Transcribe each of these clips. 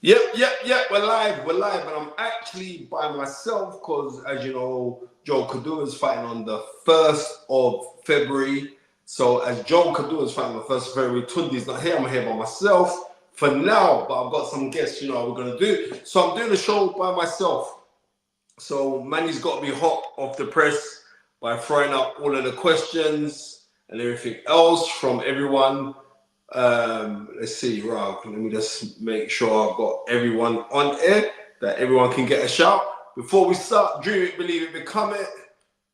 Yep. We're live, and I'm actually by myself because, as you know, Joe Kadua is fighting on the 1st of February. So, as Joe Kadua is fighting on the 1st of February, Tunde's not here. I'm here by myself for now, but I've got some guests. You know how we're gonna do. So, I'm doing the show by myself. So, Manny's got to be hot off the press by throwing up all of the questions and everything else from everyone. Let's see, right, let me just make sure I've got everyone on air, that everyone can get a shout. Before we start, dream it, believe it, become it,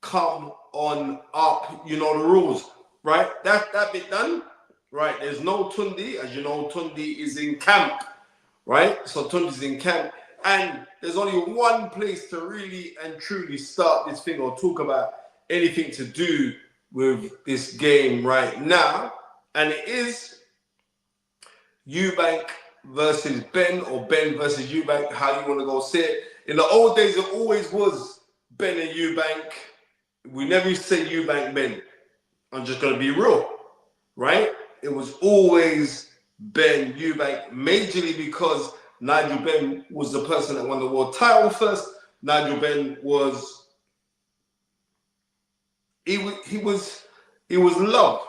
come on up. You know the rules, right? That bit done, right? There's no Tunde. As you know, Tunde is in camp, right? So Tunde's in camp, and there's only one place to really and truly start this thing or talk about anything to do with this game right now, and it is Eubank versus Benn, or Benn versus Eubank, how you want to go say it. In the old days, it always was Benn and Eubank. We never used to say Eubank Benn. I'm just going to be real, right? It was always Benn Eubank, majorly because Nigel Benn was the person that won the world title first. Nigel Benn was, he was loved,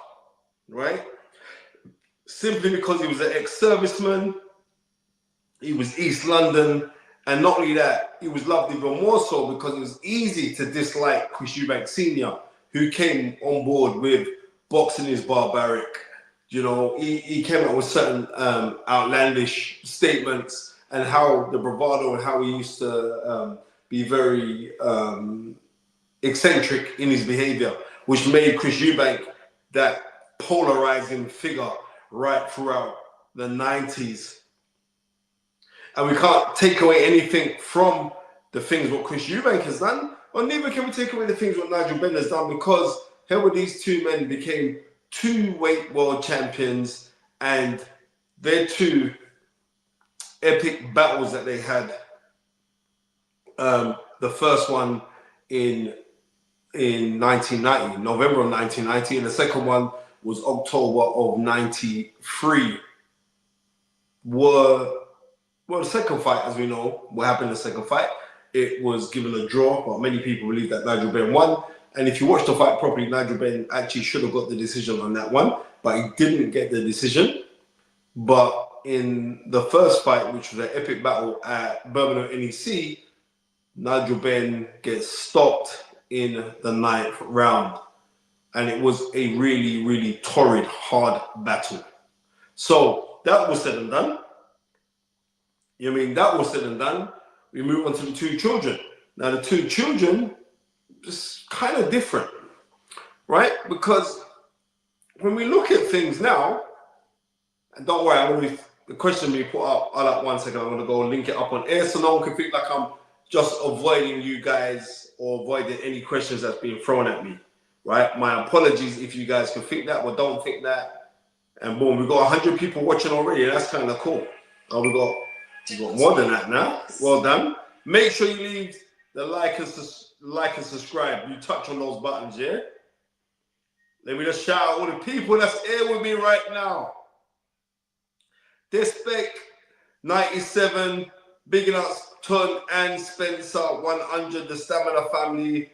right? Simply because he was an ex-serviceman, he was East London, and not only that, he was loved even more so because it was easy to dislike Chris Eubank Sr., who came on board with boxing is barbaric. You know, he came out with certain outlandish statements and how the bravado and how he used to be very eccentric in his behavior, which made Chris Eubank that polarizing figure right throughout the 90s. And we can't take away anything from the things what Chris Eubank has done, or neither can we take away the things what Nigel Benn has done, because here were these two men became two-weight world champions, and their two epic battles that they had. The first one in 1990, November of 1990, and the second one was October of 93. Well, the second fight, as we know, what happened in the second fight, it was given a draw, but many people believe that Nigel Benn won. And if you watch the fight properly, Nigel Benn actually should have got the decision on that one, but he didn't get the decision. But in the first fight, which was an epic battle at Birmingham NEC, Nigel Benn gets stopped in the 9th round. And it was a really, really torrid, hard battle. So that was said and done. You know what I mean? That was said and done. We move on to the two children. Now, the two children, just kind of different, right? Because when we look at things now, and don't worry, the question we put up, I'll up 1 second, I'm going to go link it up on air so no one can feel like I'm just avoiding you guys or avoiding any questions that's being thrown at me. Right, my apologies if you guys can think that, but don't think that. And boom, we got 100 people watching already. That's kind of cool. Oh, we got more than that now. Well done. Make sure you leave the like and subscribe. You touch on those buttons, yeah. Let me just shout out all the people that's here with me right now. Despec 97, big ups Ton and Spencer 100, the Stamina family.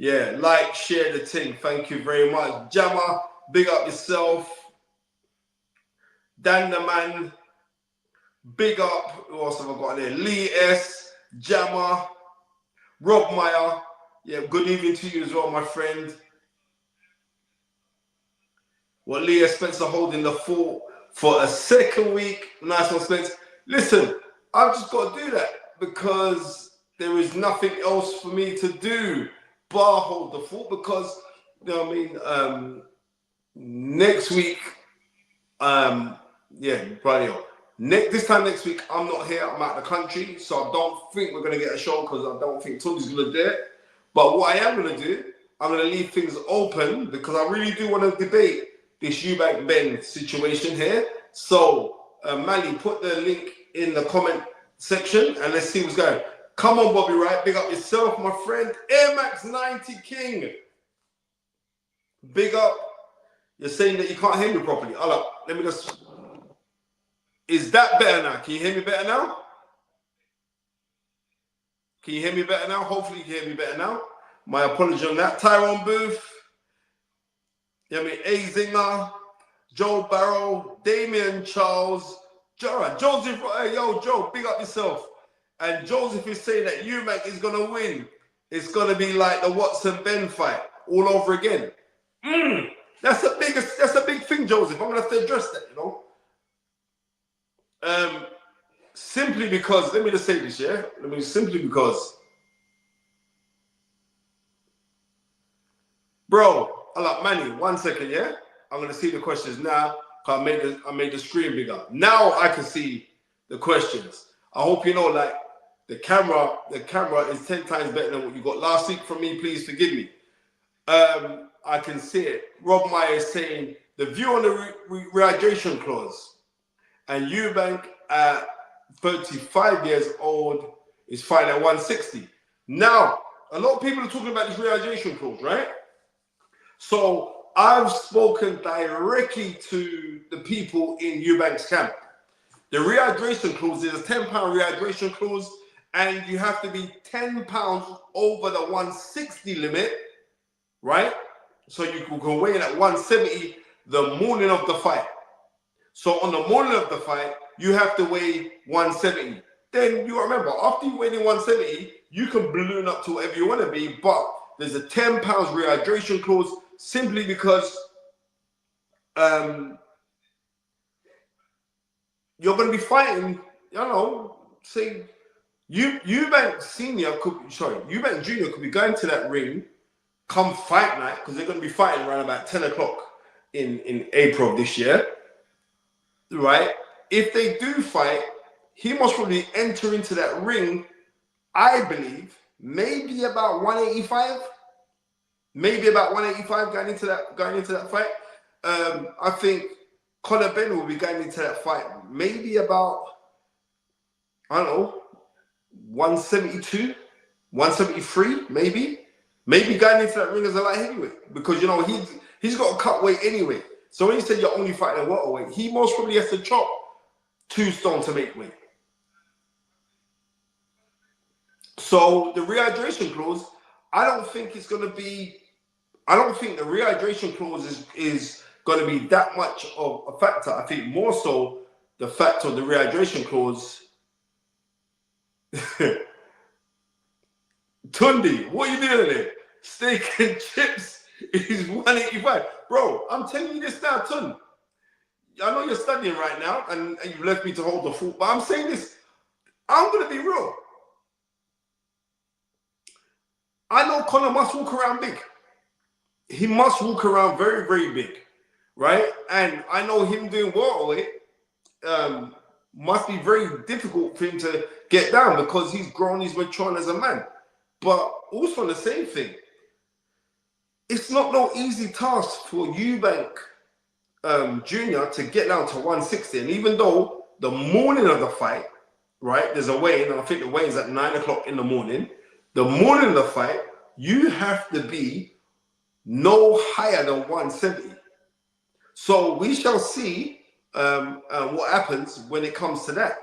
Yeah, like, share the thing. Thank you very much. Jammer, big up yourself. Dan the man, big up. Who else have I got there? Lee S, Jammer, Rob Meyer. Yeah, good evening to you as well, my friend. Well, Leah Spencer holding the fort for a second week. Nice one, Spence. Listen, I've just got to do that because there is nothing else for me to do. Bar hold the fort, because you know what I mean, next week, this time next week I'm not here, I'm out of the country, so I don't think we're gonna get a show because I don't think Tunde's gonna do it. But what I am gonna do, I'm gonna leave things open because I really do want to debate this Eubank Benn situation here. So Mally, put the link in the comment section and let's see what's going. Come on, Bobby Wright. Big up yourself, my friend. Air Max 90 King. Big up. You're saying that you can't hear me properly. Hold up. Let me just... Is that better now? Can you hear me better now? Can you hear me better now? Hopefully you can hear me better now. My apology on that. Tyrone Booth, A. Zinger, Joe Barrow, Damian Charles, Joseph, yo, Joe, big up yourself. And Joseph is saying that Eubank is going to win. It's going to be like the Watson-Benn fight all over again. That's a big thing, Joseph. I'm going to have to address that, you know. Simply because, let me just say this, yeah? Simply because, bro, Manny, 1 second, yeah? I'm going to see the questions now. I made the screen bigger. Now I can see the questions. I hope you know, like, the camera is 10 times better than what you got last week from me. Please forgive me. I can see it. Rob Meyer is saying the view on the rehydration clause, and Eubank at 35 years old is fighting at 160. Now, a lot of people are talking about this rehydration clause, right? So I've spoken directly to the people in Eubank's camp. The rehydration clause is a £10 rehydration clause, and you have to be £10 over the 160 limit, right? So you can go weigh in at 170 the morning of the fight. So on the morning of the fight, you have to weigh 170. Then you remember, after you weigh in 170, you can balloon up to whatever you want to be, but there's a £10 rehydration clause simply because you're going to be fighting, you know, say, Eubank Junior could be going to that ring come fight night, because they're going to be fighting around about 10 o'clock in April of this year, right? If they do fight, he must probably enter into that ring, I believe, maybe about 185. Maybe about 185 going into that fight. I think Conor Benn will be going into that fight maybe about, I don't know, 172, 173, maybe going into that ring as a light heavyweight, because you know he's got to cut weight anyway. So when you say you're only fighting at welterweight, he most probably has to chop 2 stone to make weight. So the rehydration clause, I don't think the rehydration clause is going to be that much of a factor. I think more so the fact of the rehydration clause. Tunde, what are you doing there? Steak and chips is 185. Bro, I'm telling you this now, Tunde. I know you're studying right now and you've left me to hold the fort, but I'm saying this. I'm going to be real. I know Conor must walk around big. He must walk around very, very big, right? And I know him doing welterweight must be very difficult for him to get down, because he's grown, he's matured as a man. But also the same thing, it's not no easy task for Eubank Jr. to get down to 160. And even though the morning of the fight, right, there's a weigh-in, and I think the weigh-in's at 9 o'clock in the morning. The morning of the fight, you have to be no higher than 170. So we shall see what happens when it comes to that.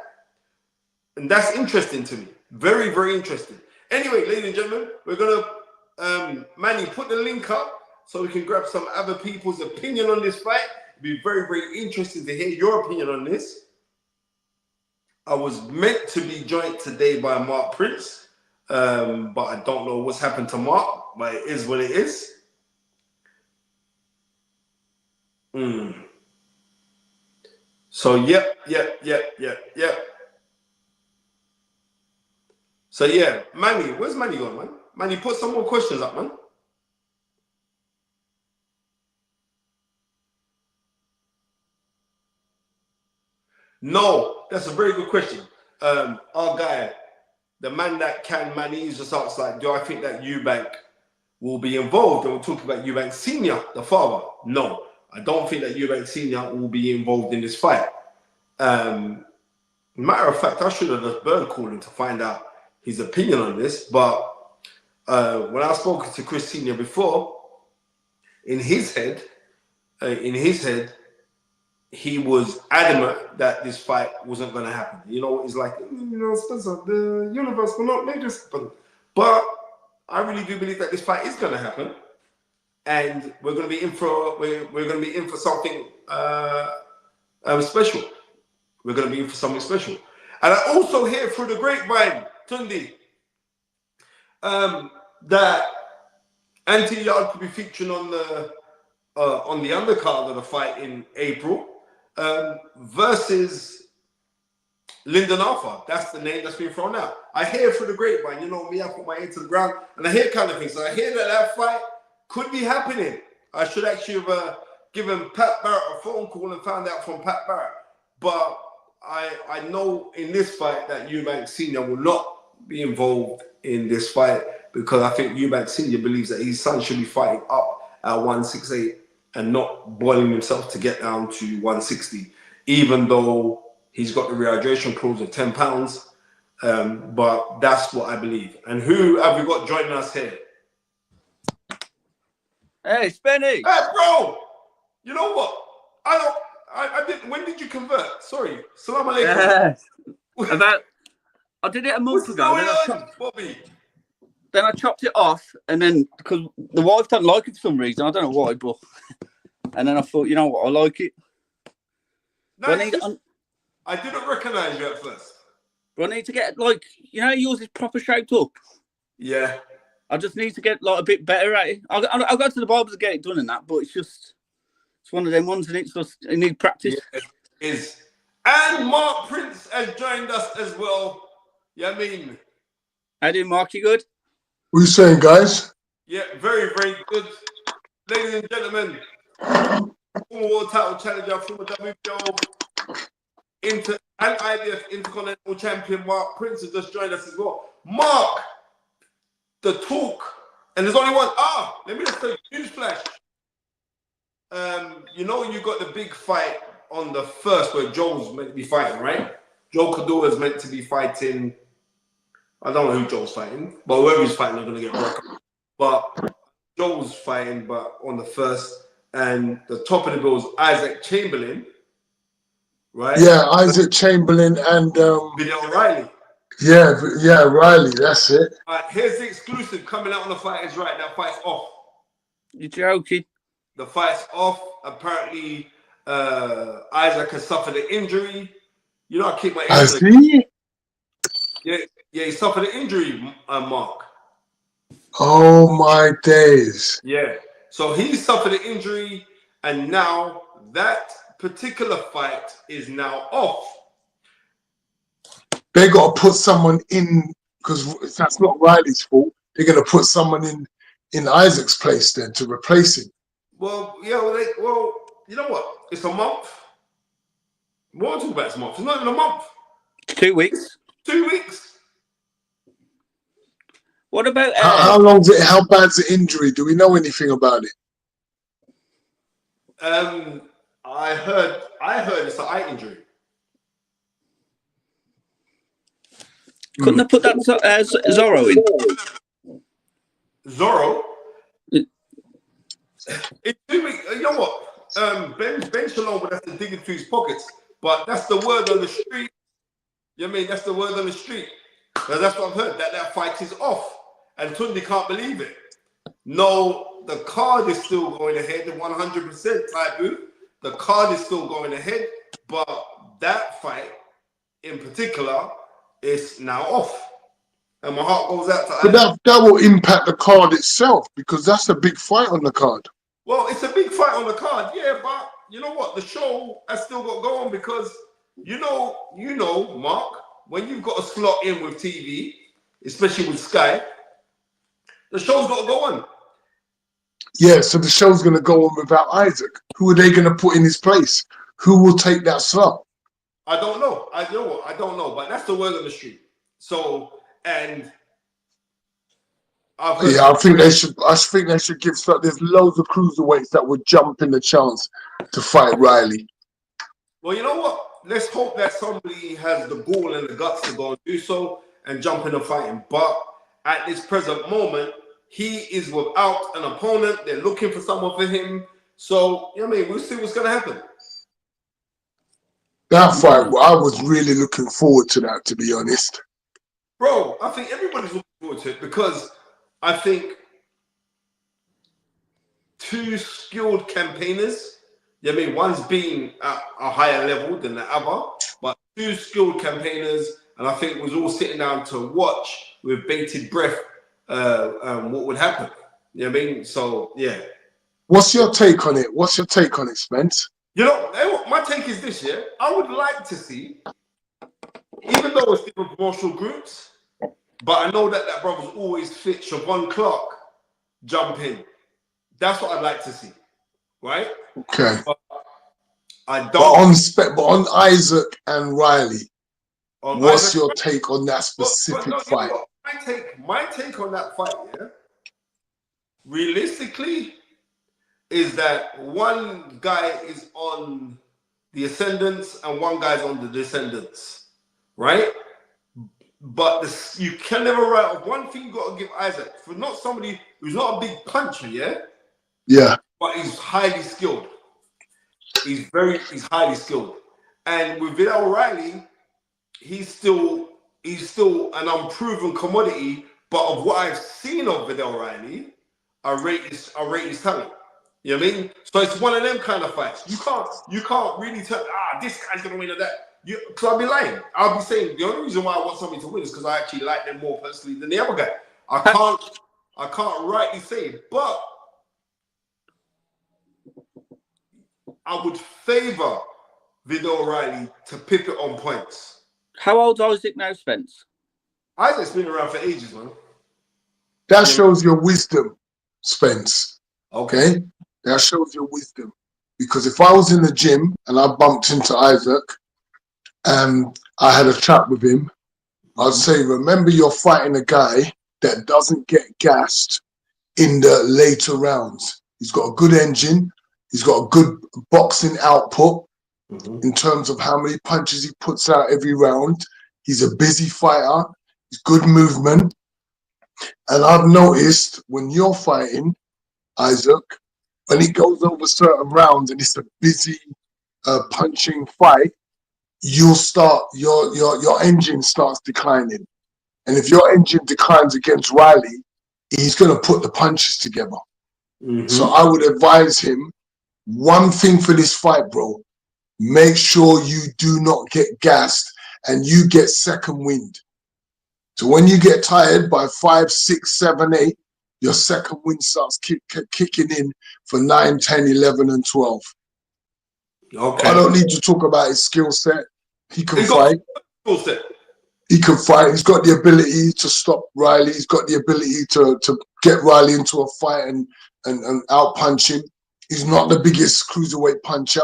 And that's interesting to me. Very, very interesting. Anyway, ladies and gentlemen, we're going to, Manny, put the link up so we can grab some other people's opinion on this fight. It'd be very, very interesting to hear your opinion on this. I was meant to be joined today by Mark Prince, but I don't know what's happened to Mark, but it is what it is. So, yep. So, yeah, Manny, where's Manny gone, man? Manny, put some more questions up, man. No, that's a very good question. Our guy, the man that can Manny, is just asked, like, do I think that Eubank will be involved? And we're talking about Eubank Senior, the father. No, I don't think that Eubank Senior will be involved in this fight. Matter of fact, I should have just bird called him to find out his opinion on this. But when I spoke to Chris Senior before, in his head, he was adamant that this fight wasn't going to happen. You know, he's like, Spencer, the universe will not make this happen. But I really do believe that this fight is going to happen, and we're going to be in for something special. We're going to be in for something special. And I also hear through the grapevine, Tunde, that Yarde could be featuring on the undercard of the fight in April versus Lyndon Arthur. That's the name that's been thrown out. I hear through the grapevine, you know me, I put my ear to the ground, and I hear kind of things. So I hear that fight could be happening. I should actually have given Pat Barrett a phone call and found out from Pat Barrett. But I know in this fight that Eubank Sr. will not be involved in this fight, because I think Eubank Sr. believes that his son should be fighting up at 168 and not boiling himself to get down to 160, even though he's got the rehydration clause of 10 pounds. But that's what I believe. And who have we got joining us here? Hey, it's Benny. Hey, bro. You know what? I didn't. When did you convert? Sorry. Salam alaikum. I did it a month ago. Bobby? Then I chopped it off, and then because the wife don't like it for some reason, I don't know why, but and then I thought, you know what, I like it. No, I didn't recognise you at first. But I need to get, like, you know, yours is proper shaped up. Yeah. I just need to get, like, a bit better at it. I'll go to the barbers and get it done and that, but it's one of them ones, and it needs practice. Yeah, it is. And Mark Prince has joined us as well. Yeah, I mean. How do you, Mark? You good? What are you saying, guys? Yeah, very, very good. Ladies and gentlemen, former world title challenger, former WBO and IBF Intercontinental Champion Mark Prince has just joined us as well. Mark, the talk, and there's only one. Let me just say, newsflash. You know, you got the big fight on the 1st where Joe's meant to be fighting, right? Joe Cordova is meant to be fighting. I don't know who Joe's fighting, but whoever he's fighting, they're going to get broken. But Joe's fighting, but on the 1st, and the top of the bill is Isaac Chamberlain, right? Yeah, Isaac Chamberlain and Video Riley. Yeah, Riley. That's it. All right, here's the exclusive coming out on the Fighters Right. That fight's off. You're joking. The fight's off. Apparently, Isaac has suffered an injury. You know, I keep my ear. Has he? Yeah, he suffered an injury, Mark. Oh my days. Yeah. So he suffered an injury, and now that particular fight is now off. They got to put someone in, because that's not Riley's fault. They're going to put someone in Isaac's place then to replace him. Well, yeah, well, you know what? It's a month. What am I talking about? It's a month. It's not even a month. 2 weeks. 2 weeks. What about how long's it? How bad's the injury? Do we know anything about it? I heard it's an eye injury. Couldn't have put that Zorro in? Zorro? It's 2 weeks. You know what? Ben Shalom would have to dig into his pockets, but that's the word on the street. You know what I mean? That's the word on the street. But that's what I've heard, that fight is off. And Tunde can't believe it. No, the card is still going ahead, 100% type booth. The card is still going ahead, but that fight in particular is now off. And my heart goes out to But that will impact the card itself, because that's a big fight on the card. Well, it's a big fight on the card, yeah, but you know what? The show has still got going, because you know, Mark, when you've got a slot in with TV, especially with Sky, the show's got to go on. Yeah, so the show's going to go on without Isaac. Who are they going to put in his place? Who will take that slot? I don't know. I don't know, but that's the word on the street. So, and I think they should. I think they should give. There's loads of cruiserweights that would jump in the chance to fight Riley. Well, you know what? Let's hope that somebody has the gall and the guts to go and do so and jump in and fight him. But at this present moment, he is without an opponent. They're looking for someone for him. So, you know what I mean? We'll see what's going to happen. That fight, I was really looking forward to that, to be honest. Bro, I think everybody's looking forward to it because I think two skilled campaigners, I mean, one's been at a higher level than the other, but two skilled campaigners, and I think was all sitting down to watch with bated breath what would happen. You know what I mean? So, yeah. What's your take on it? What's your take on it, Spence? You know, my take is this, yeah? I would like to see, even though it's different promotional groups, but I know that brother's always fit Siobhan Clark jump in. That's what I'd like to see, right? Okay. But I don't. But on Isaac and Riley, what's your take on that specific fight? My take on that fight, yeah, realistically, is that one guy is on the ascendants and one guy's on the descendants, right? But you can never write off. One thing you got to give Isaac, for not somebody who's not a big puncher, yeah? Yeah. But he's highly skilled. He's highly skilled. And with Vidal O'Reilly, he's still an unproven commodity, but of what I've seen of Vidal O'Reilly, I rate his talent. You know what I mean? So it's one of them kind of fights. You can't really tell, this guy's gonna win or that. Because I'll be lying. I'll be saying the only reason why I want somebody to win is because I actually like them more personally than the other guy. I can't rightly say it, but I would favor Vidal O'Reilly to pip it on points. How old's Isaac now, Spence? Isaac's been around for ages, man. That shows your wisdom, Spence. Okay? That shows your wisdom. Because if I was in the gym and I bumped into Isaac and I had a chat with him, I'd say, remember you're fighting a guy that doesn't get gassed in the later rounds. He's got a good engine. He's got a good boxing output in terms of how many punches he puts out every round. He's a busy fighter. He's good movement. And I've noticed when you're fighting, Isaac, when it goes over certain rounds and it's a busy punching fight, you'll start, your engine starts declining. And if your engine declines against Riley, he's going to put the punches together. So I would advise him, one thing for this fight, bro, make sure you do not get gassed and you get second wind. So when you get tired by 5, 6, 7, 8, your second wind starts kicking in for 9, 10, 11, and 12. Okay. I don't need to talk about his skill set. He can fight. Skill set. He can fight. He's got the ability to stop Riley. He's got the ability to get Riley into a fight and out-punch him. He's not the biggest cruiserweight puncher,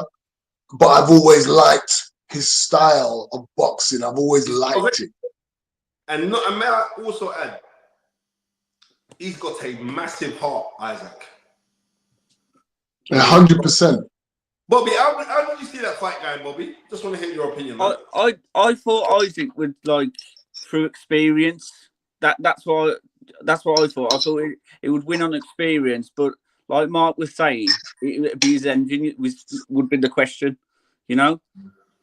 but I've always liked his style of boxing. I've always liked it. And may I also add, he's got a massive heart, Isaac. 100%. Bobby, how did you see that fight going, Bobby? Just want to hear your opinion. Man. I thought Isaac would, like, through experience. That's what I thought. I thought it would win on experience, but like Mark was saying, it would be his engine would be the question, you know.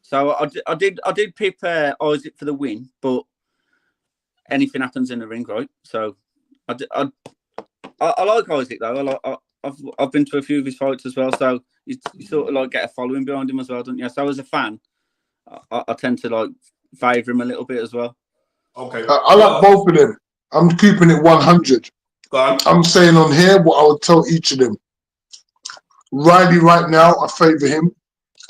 So I did pip Isaac for the win, but anything happens in the ring, right? So I like Isaac though. I've been to a few of his fights as well, so you sort of like get a following behind him as well, don't you? So as a fan, I tend to like favour him a little bit as well. Okay. I like both of them. I'm keeping it 100. I'm saying on here what I would tell each of them. Riley right now, I favour him.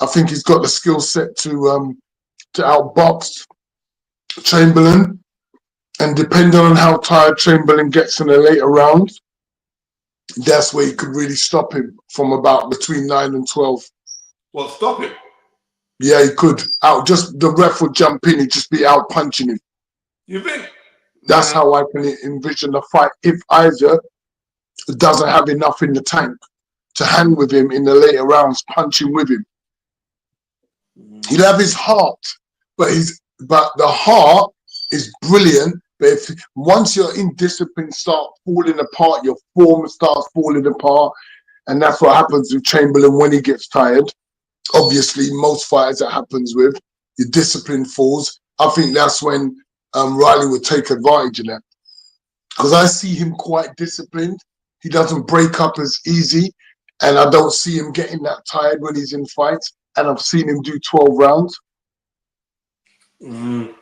I think he's got the skill set to outbox Chamberlain. And depending on how tired Chamberlain gets in the later rounds, that's where you could really stop him from about between 9 and 12. Well, stop him? Yeah, he could. The ref would jump in, he'd just be out punching him. You think? That's how I can envision the fight. If Isaac doesn't have enough in the tank to hang with him in the later rounds, punching with him, he'll have his heart, but the heart is brilliant. But once your indiscipline starts falling apart, your form starts falling apart, and that's what happens with Chamberlain when he gets tired. obviously most fighters that happens with, your discipline falls. I think that's when Riley would take advantage of that. Because I see him quite disciplined. He doesn't break up as easy. And I don't see him getting that tired when he's in fights. And I've seen him do 12 rounds. Mm.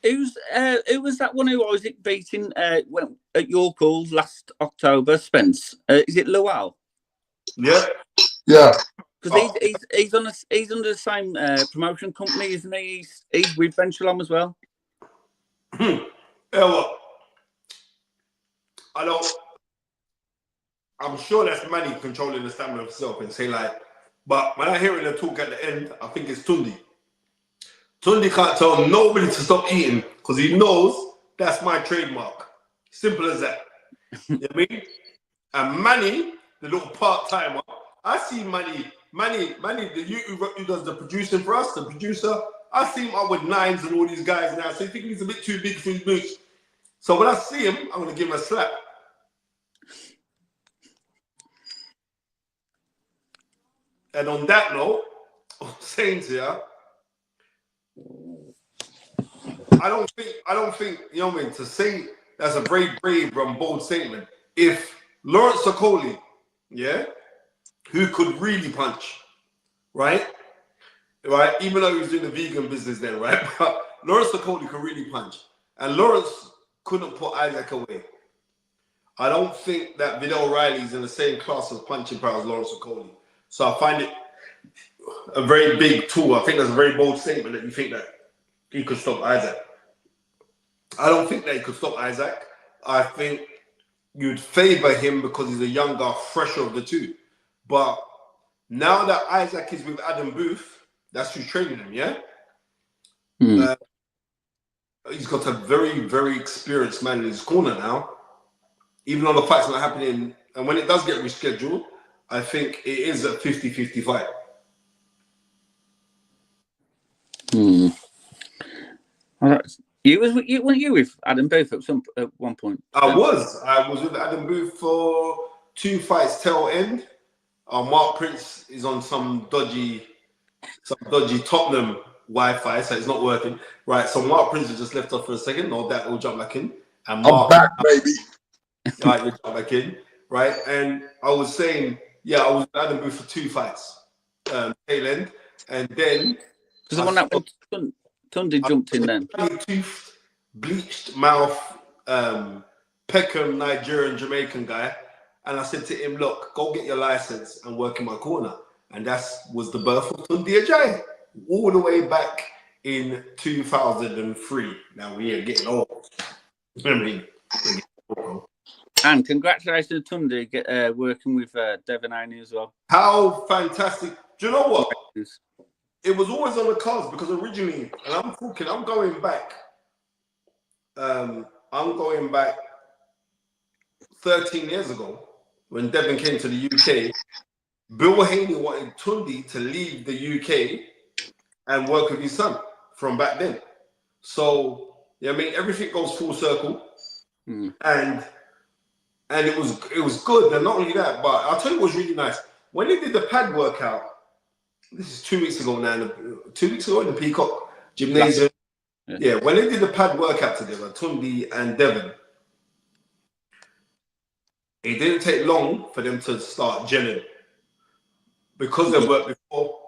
Who was that one who Isaac beating when, at your call last October? Spence. Is it Lowell? Yeah. Yeah. Because he's under the same promotion company, isn't he? He's with Ben Shalom as well. Yeah, well, I'm sure that's Manny controlling the stamina of himself and say like, but when I hear it in the talk at the end, I think it's Tunde. Tunde can't tell nobody to stop eating because he knows that's my trademark. Simple as that. You know what I mean? And Manny, the little part-timer, I see Manny, the YouTuber who does the producing for us, the producer, I see him up with nines and all these guys now. So I think he's a bit too big for his boots. So when I see him, I'm going to give him a slap. And on that note, I'm saying to you, I don't think, you know what I mean, to say that's a very brave and bold statement. If Lawrence Okoli, yeah, who could really punch, right, even though he was doing the vegan business then, right, but Lawrence Okoli could really punch, and Lawrence couldn't put Isaac away. I don't think that Vidal Riley's in the same class of punching power as Lawrence Okoli. So I find it a very big tool. I think that's a very bold statement that you think that he could stop Isaac. I don't think that he could stop Isaac. I think you'd favor him because he's a younger, fresher of the two. But now that Isaac is with Adam Booth, that's who's training him, yeah? He's got a very, very experienced man in his corner now. Even though the fight's not happening, and when it does get rescheduled, I think it is a 50-50 fight. Weren't you with Adam Booth at one point? I was with Adam Booth for 2 fights tail end. Mark Prince is on some dodgy Tottenham Wi-Fi, so it's not working. Right, so Mark Prince has just left off for a second. No, that will jump back in. And Mark, I'm back, baby. Right, you jump back in. Right, and I was saying, yeah, I was with Adam Booth for 2 fights, tail end, and then because the one that Tunde jumped in then. Toothed, bleached mouth, Peckham, Nigerian, Jamaican guy. And I said to him, look, go get your license and work in my corner. And that was the birth of Tunde Ajayi, all the way back in 2003. Now we are getting old. I mean, and congratulations to Tunde working with Devin Haney as well. How fantastic. Do you know what? It was always on the cards because originally, and I'm going back 13 years ago when Devin came to the UK. Bill Haney wanted Tunde to leave the UK and work with his son from back then. So, yeah, I mean, everything goes full circle. And it was good. And not only that, but I'll tell you what was really nice. When they did the pad workout, this is 2 weeks ago now, 2 weeks ago in the Peacock Gymnasium. Yeah, when they did the pad workout together, Tunde and Devin, it didn't take long for them to start gelling because they worked before.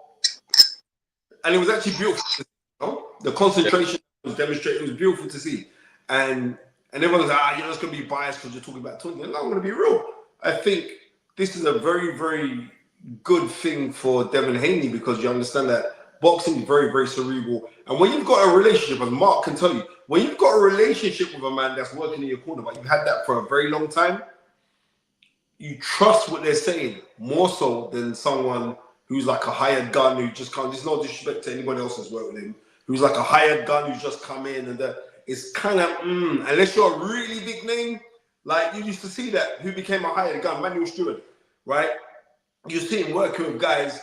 And it was actually beautiful to see, you know? The concentration was demonstrated. It was beautiful to see. And everyone's like, you're just going to be biased because you're talking about Tunde. And I'm going to be real. I think this is a very, very good thing for Devin Haney because you understand that boxing is very, very cerebral. And when you've got a relationship, as Mark can tell you, when you've got a relationship with a man that's working in your corner, but you've had that for a very long time, you trust what they're saying more so than someone who's like a hired gun who just can't. There's no disrespect to anyone else that's worked with him, who's like a hired gun who's just come in and it's kind of unless you're a really big name, like you used to see that who became a hired gun, Manuel Stewart, right? You see him working with guys.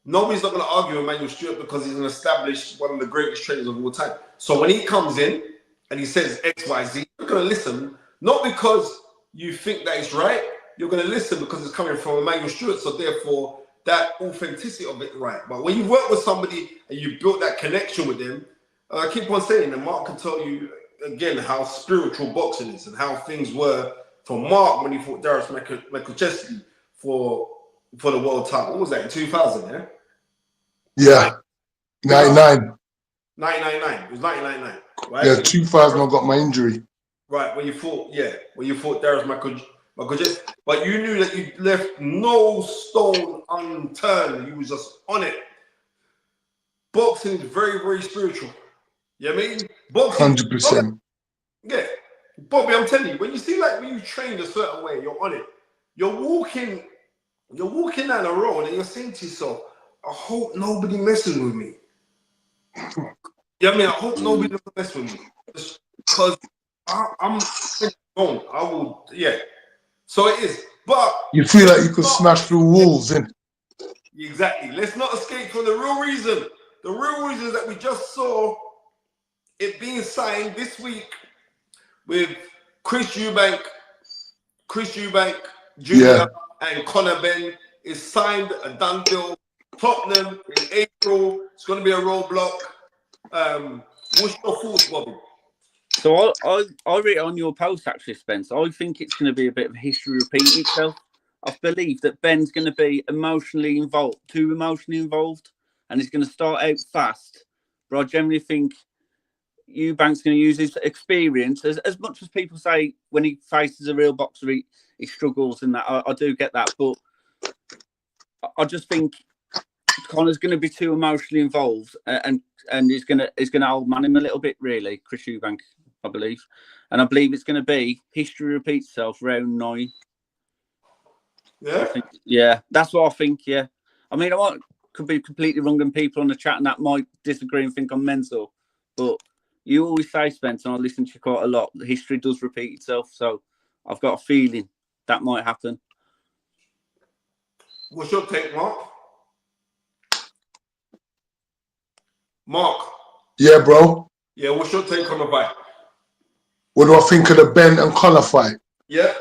Nobody's not going to argue with Manuel Stewart because he's an established, one of the greatest trainers of all time. So when he comes in and he says X, Y, Z, you're going to listen, not because you think that it's right. You're going to listen because it's coming from Emmanuel Stewart. So therefore, that authenticity of it right. But when you work with somebody and you built that connection with them, I keep on saying, and Mark can tell you again how spiritual boxing is and how things were for Mark when he fought Darius McIlcheski for the world title. What was that, in 2000, yeah? Yeah. 99. 1999. It was 1999, right? Yeah, 2000 I got my injury. Right, when you fought Darius McIlcheski. But you knew that you left no stone unturned. You was just on it. Boxing is very, very spiritual. You know what I mean? Boxing. 100%. Yeah. Bobby, I'm telling you, when you train a certain way, you're on it. You're walking down the road and you're saying to yourself, I hope nobody messes with me. You know what I mean? I hope nobody doesn't mess with me. Because I'm on. I will, yeah. So it is. But you feel like you could smash through walls, and exactly. Let's not escape from the real reason. The real reason is that we just saw it being signed this week with Chris Eubank Jr. and Conor Benn is signed, a done deal. Tottenham in April. It's going to be a roadblock. What's your thoughts, Bobby? So I read it on your post actually, Spence. I think it's going to be a bit of history repeating itself. I believe that Ben's going to be too emotionally involved, and he's going to start out fast. But I generally think Eubank's going to use his experience. As much as people say when he faces a real boxer, he struggles and that. I do get that, but I just think Conor's going to be too emotionally involved, and he's going to old man him a little bit, really. Chris Eubank, I believe, and I believe it's going to be history repeats itself round 9. Yeah, that's what I think. Yeah, I mean, could be completely wrong, and people on the chat and that might disagree and think I'm mental, but you always say, Spence, and I listen to you quite a lot, that history does repeat itself. So I've got a feeling that might happen. What's your take, Mark? Mark. Yeah, bro. Yeah, what's your take on the fight? What do I think of the Benn and Conor fight? Yeah.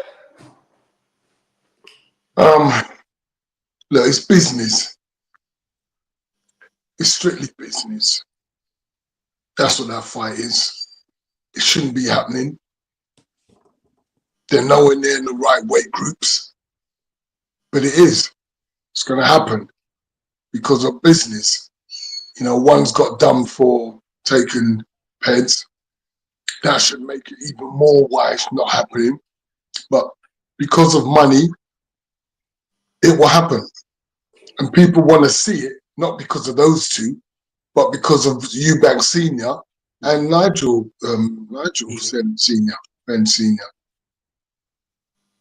Look, it's business. It's strictly business. That's what that fight is. It shouldn't be happening. They're nowhere near in the right weight groups. But it is. It's going to happen because of business. You know, one's got done for taking peds. That should make it even more why it's not happening. But because of money, it will happen. And people want to see it, not because of those two, but because of Eubank Sr. and Nigel Senior, Ben Sr.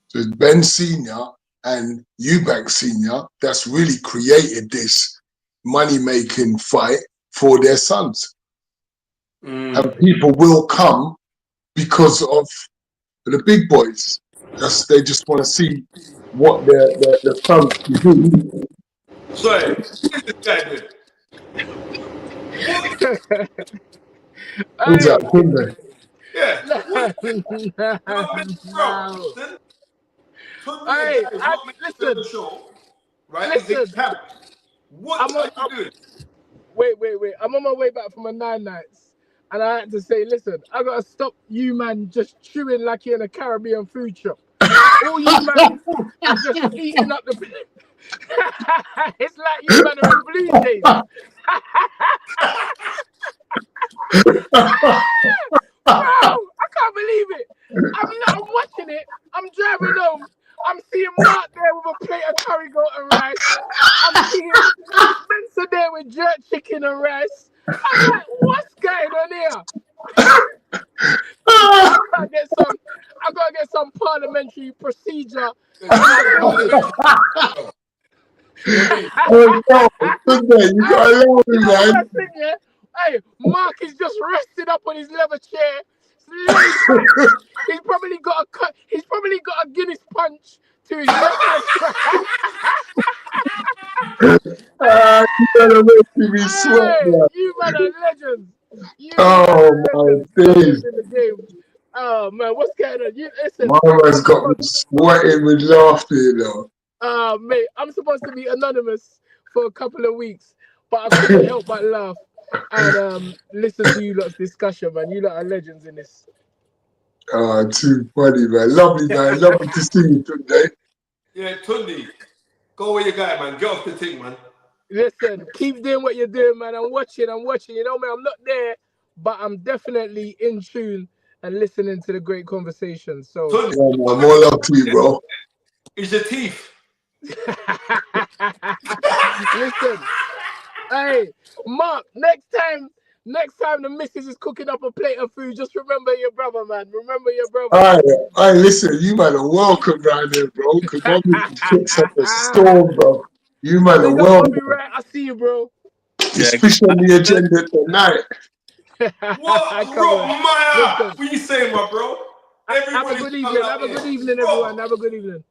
So it's Ben Sr. and Eubank Sr. that's really created this money-making fight for their sons. And people will come because of the big boys. They just want to see what their sons can do. Sorry, what is this guy doing? Who's that, Tunde? Yeah. Listen. Right? Listen. What are you doing? Wait. I'm on my way back from a 9 nights. And I had to say, listen, I got to stop you, man, just chewing like you're in a Caribbean food shop. All you, man, are just eating up the... It's like you, man, are in Blue Jays. Wow, I can't believe it. I'm watching it. I'm driving home. I'm seeing Mark there with a plate of curry goat and rice. I'm seeing Spencer there with jerk chicken and rice. I'm like, what's going on here? I gotta get some parliamentary procedure. You gotta love me, man. Hey, Mark is just rested up on his leather chair. He's probably got a Guinness punch to his necklace. You better make me sweat, man. You man are legends. My days. In the game. Oh man, what's going on? Listen. My man's got me sweating with laughter, you know. Mate, I'm supposed to be anonymous for a couple of weeks, but I couldn't help but laugh and listen to you lot's discussion, man. You lot are legends in this. Oh, too funny, man. Lovely, man. Lovely to see you today. Yeah, Tunde, go where you got, man. Get off the thing, man. Listen, keep doing what you're doing, man. I'm watching. You know, man, I'm not there, but I'm definitely in tune and listening to the great conversation. So, Tunde, Yeah, man. More love to you, bro. it's your teeth. listen, hey, Mark, next time the missus is cooking up a plate of food, just remember your brother, man. Remember your brother. All right, listen, you man are welcome down there, bro, because I'm going to fix up a storm, bro. You man are Big up, welcome. Bobby, right? I see you, bro. It's fish on the agenda tonight. What? Come on. Maya? Listen. What you saying, my bro? Have a good evening. Have a good evening, everyone. Have a good evening.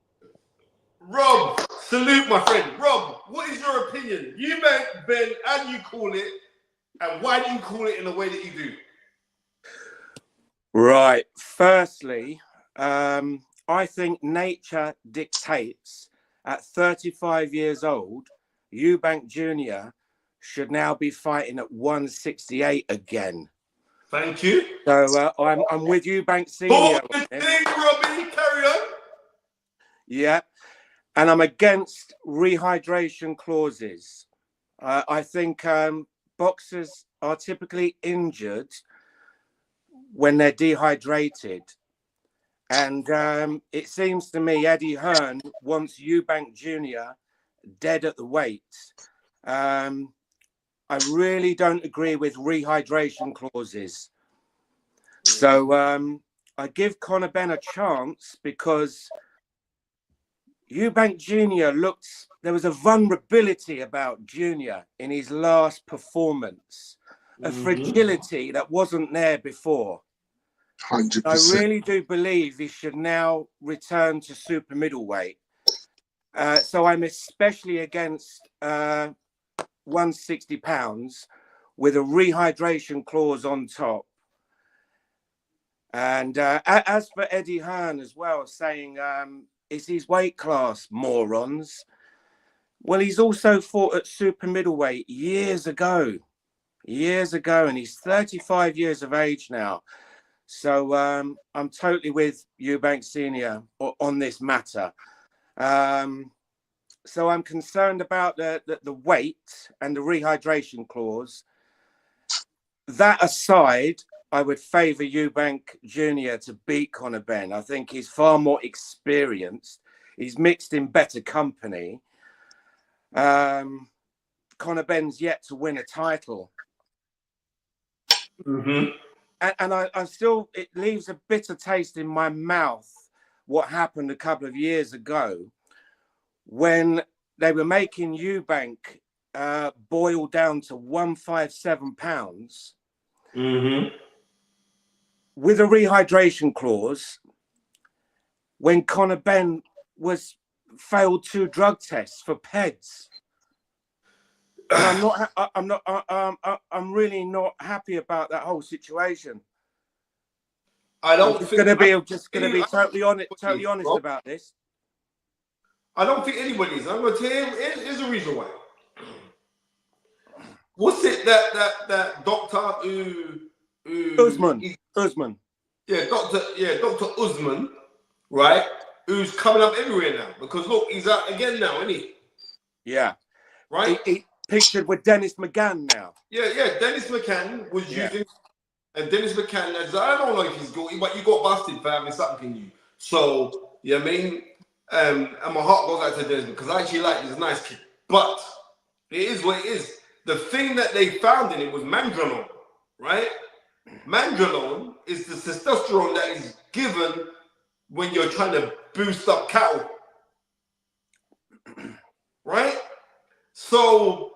Rob, salute, my friend. Rob, what is your opinion? Eubank, Ben, how do you call it? And why do you call it in the way that you do? Right. Firstly, I think nature dictates at 35 years old, Eubank Jr. should now be fighting at 168 again. Thank you. So I'm with Eubank Senior. Thing, Robbie, carry on. Yeah. And I'm against rehydration clauses. I think boxers are typically injured when they're dehydrated. And it seems to me Eddie Hearn wants Eubank Jr. dead at the weight. I really don't agree with rehydration clauses. So I give Conor Benn a chance because Eubank Jr. there was a vulnerability about Jr. in his last performance, a fragility that wasn't there before. 100%. I really do believe he should now return to super middleweight. So I'm especially against 160 pounds with a rehydration clause on top. And as for Eddie Hearn as well, saying it's his weight class, morons. Well, he's also fought at super middleweight years ago, and he's 35 years of age now. So I'm totally with Eubank Senior on this matter. So I'm concerned about the weight and the rehydration clause. That aside, I would favour Eubank Jr. to beat Conor Benn. I think he's far more experienced. He's mixed in better company. Conor Benn's yet to win a title. And I still, it leaves a bitter taste in my mouth what happened a couple of years ago when they were making Eubank boil down to 157 pounds with a rehydration clause when Conor Benn failed 2 drug tests for PEDs. And I'm really not happy about that whole situation. I don't I'm think just gonna be totally honest about this. I don't think anybody's. I'm gonna tell you, here's a reason why. What's it that doctor Usman. Yeah, Dr. Usman, right? Who's coming up everywhere now because look, he's out again now, isn't he? Yeah. Right. He pictured with Dennis McGann now. Yeah. Dennis McGann was using, and Dennis McGann, I don't know if he's guilty, but you got busted for having something in you. So, you know what I mean? And my heart goes out to Dennis because I actually like this nice kid. But it is what it is. The thing that they found in it was mandrolone, right? Mandrolone is the testosterone that is given when you're trying to boost up cattle, right? So,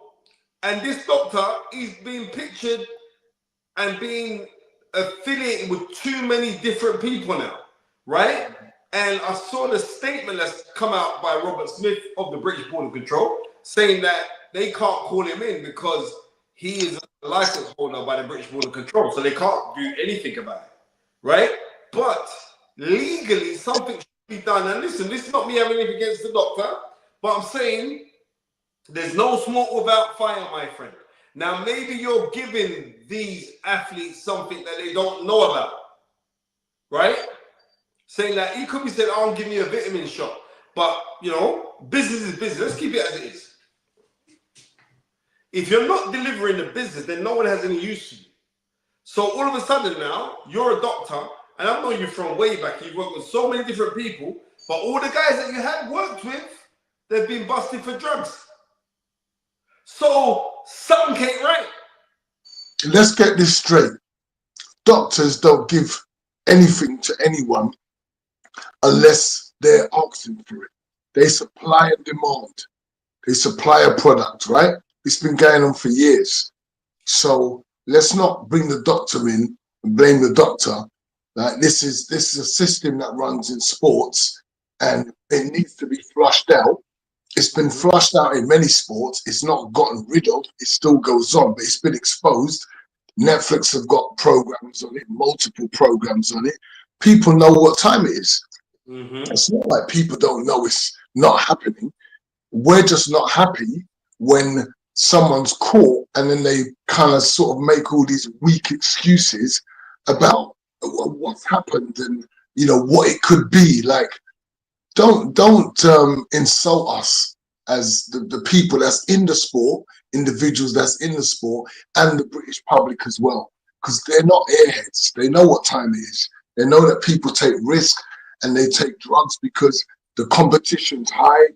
and this doctor, he's being pictured and being affiliated with too many different people now, right? And I saw the statement that's come out by Robert Smith of the British Border Control saying that they can't call him in because he is a license holder by the British Border Control, so they can't do anything about it, right? But legally, something should be done. And listen, this is not me having anything against the doctor, But I'm saying there's no smoke without fire, my friend. Now, maybe you're giving these athletes something that they don't know about, right? Saying that he could be saying, "I'm giving you a vitamin shot," but you know, business is business. Let's keep it as it is. If you're not delivering the business, then no one has any use for you. So all of a sudden now, you're a doctor, and I've known you from way back. You've worked with so many different people, but all the guys that you had worked with, they've been busted for drugs. So something ain't right. Let's get this straight. Doctors don't give anything to anyone unless they're asking for it. They supply and demand. They supply a product, right? It's been going on for years. So let's not bring the doctor in and blame the doctor. Like this is a system that runs in sports, and it needs to be flushed out. It's been flushed out in many sports. It's not gotten rid of. It still goes on, but it's been exposed. Netflix have got programs on it, multiple programs on it. People know what time it is. It's not like people don't know it's not happening. We're just not happy when someone's caught and then they kind of sort of make all these weak excuses about what's happened and, you know, what it could be. Like, don't insult us as the people that's in the sport, individuals that's in the sport, and the British public as well, because they're not airheads. They know what time it is. They know that people take risk and they take drugs because the competition's high.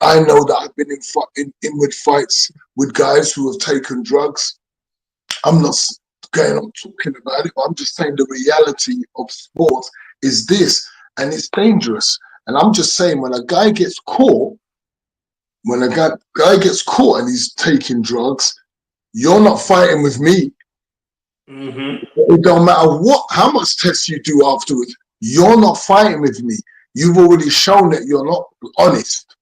I know that I've been in inward fights with guys who have taken drugs. I'm not going on talking about it, but I'm just saying the reality of sports is this, and it's dangerous. And I'm just saying, when a guy gets caught, and he's taking drugs, you're not fighting with me. It don't matter how much tests you do afterwards. You're not fighting with me. You've already shown that you're not honest.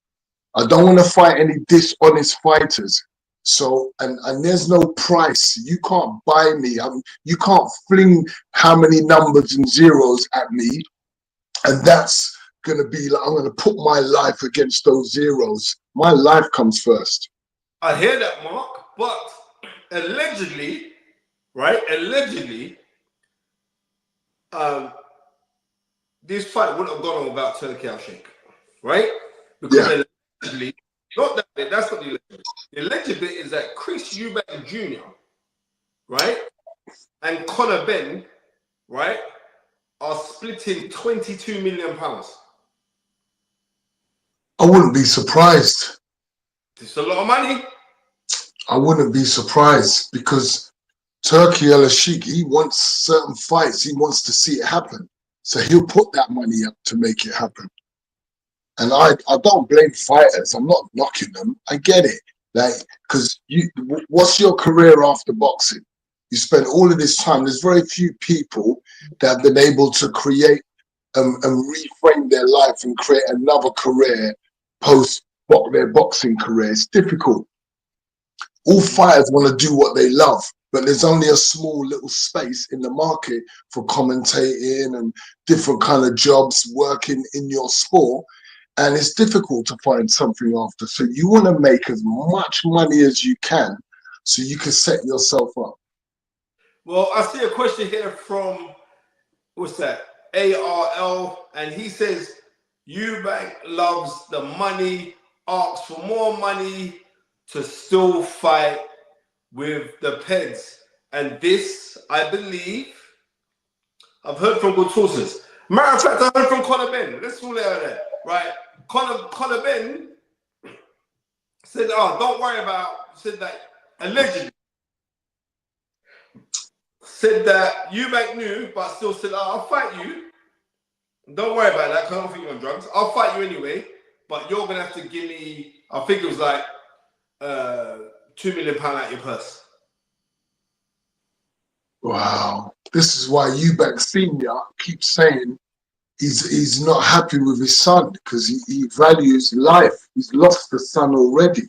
I don't want to fight any dishonest fighters. So, and there's no price. You can't buy me. You can't fling how many numbers and zeros at me. And that's going to be like, I'm going to put my life against those zeros. My life comes first. I hear that, Mark, but allegedly, right? Allegedly, this fight wouldn't have gone on without Turkey Al-Sheikh, right? Because allegedly, not that bit, that's not the alleged bit. The alleged bit is that Chris Eubank Jr., right, and Conor Benn, right, are splitting £22 million. I wouldn't be surprised. It's a lot of money. I wouldn't be surprised because Turkey Al-Sheikh, he wants certain fights. He wants to see it happen. So he'll put that money up to make it happen. And I don't blame fighters. I'm not knocking them. I get it. Like, because what's your career after boxing? You spend all of this time. There's very few people that have been able to create and reframe their life and create another career post their boxing career. It's difficult. All fighters want to do what they love, but there's only a small little space in the market for commentating and different kind of jobs working in your sport. And it's difficult to find something after. So you want to make as much money as you can so you can set yourself up. Well, I see a question here from, what's that? ARL, and he says, Eubank loves the money, asks for more money to still fight with the Peds. And this, I believe, I've heard from good sources. Matter of fact, I heard from Conor Benn. Let's rule it out there, right? Conor Benn said, "Oh, don't worry about." Said that allegedly. Said that Eubank knew, but still said, "Oh, I'll fight you. Don't worry about that. Because I don't think you're on drugs. I'll fight you anyway. But you're gonna have to give me." I think it was like £2 million out your purse. Wow. This is why Eubank Senior keeps saying he's not happy with his son because he values life. He's lost the son already.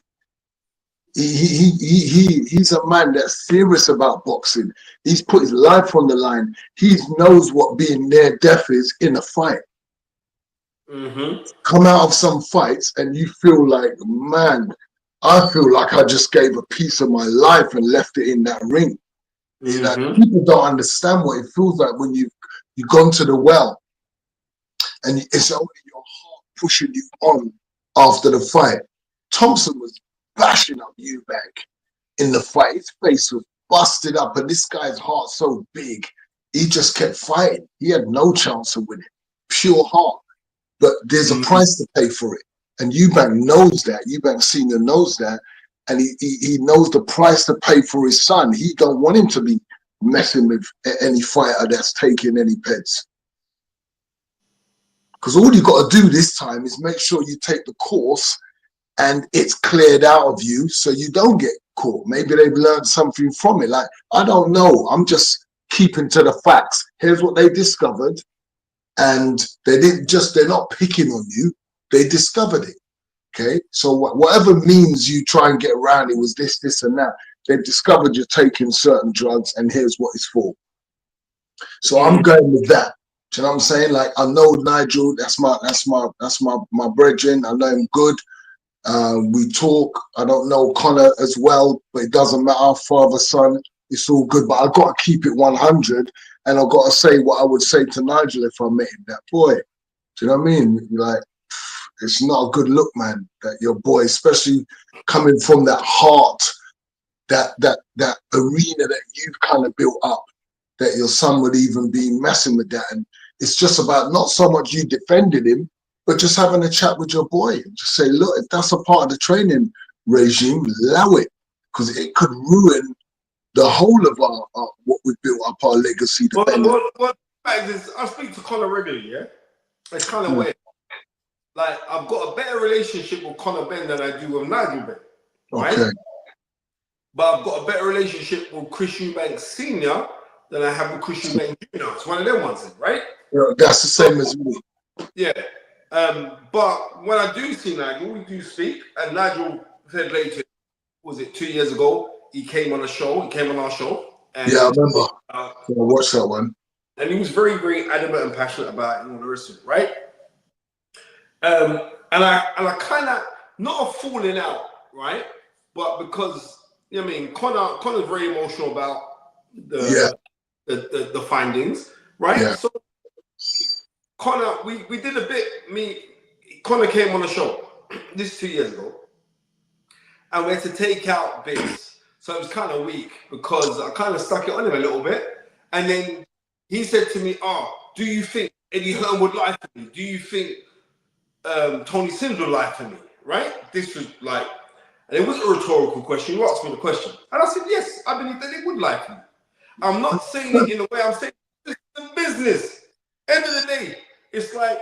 He's a man that's serious about boxing. He's put his life on the line. He knows what being near death is in a fight. come out of some fights and you feel like, man, I feel like I just gave a piece of my life and left it in that ring. You know, people don't understand what it feels like when you've gone to the well and it's only your heart pushing you on after the fight. Thompson was bashing up Eubank in the fight. His face was busted up, and this guy's heart so big, he just kept fighting. He had no chance of winning. Pure heart. But there's a price to pay for it. And Eubank knows that. Eubank Senior knows that. And he knows the price to pay for his son. He don't want him to be messing with any fighter that's taking any pets. Because all you got to do this time is make sure you take the course and it's cleared out of you so you don't get caught. Maybe they've learned something from it. Like, I don't know. I'm just keeping to the facts. Here's what they discovered. And they're not picking on you. They discovered it. Okay. So whatever means you try and get around it was this, and that. They've discovered you're taking certain drugs and here's what it's for. So I'm going with that. Do you know what I'm saying? Like, I know Nigel, that's my brethren. I know him good. We talk. I don't know Conor as well, but it doesn't matter. Father, son, it's all good. But I've got to keep it 100, and I've got to say what I would say to Nigel if I met him. That boy, do you know what I mean? Like, it's not a good look, man. That your boy, especially coming from that heart, that arena that you've kind of built up, that your son would even be messing with that. And it's just about not so much you defending him, but just having a chat with your boy. Just say, look, if that's a part of the training regime, allow it, because it could ruin the whole of our what we built up, our legacy. What I speak to Conor regularly, yeah? It's kind of weird. Like, I've got a better relationship with Conor Benn than I do with Nigel Benn, right? Okay. But I've got a better relationship with Chris Eubank Senior than I have with Chris Eubank Junior. It's one of them ones, right? Yeah, that's the same as me. Yeah. But when I do see Nigel, we do speak, and Nigel said later, was it 2 years ago, he came on our show, and Yeah, I remember. I watched that one. And he was very, very adamant and passionate about it and all the rest of it, right? And I kind of, not a falling out, right? But because, you know what I mean, Conor's very emotional about the findings, right? Yeah. So Conor, we did a bit, Conor came on the show, this 2 years ago, and we had to take out bits. So it was kind of weak because I kind of stuck it on him a little bit. And then he said to me, do you think Eddie Hearn would lie for me? Do you think Tony Sims would lie for me? Right? This was like, and it was a rhetorical question. You asked me the question. And I said, yes, I believe that they would lie for me. I'm not saying it in a way, I'm saying it's the business. End of the day, it's like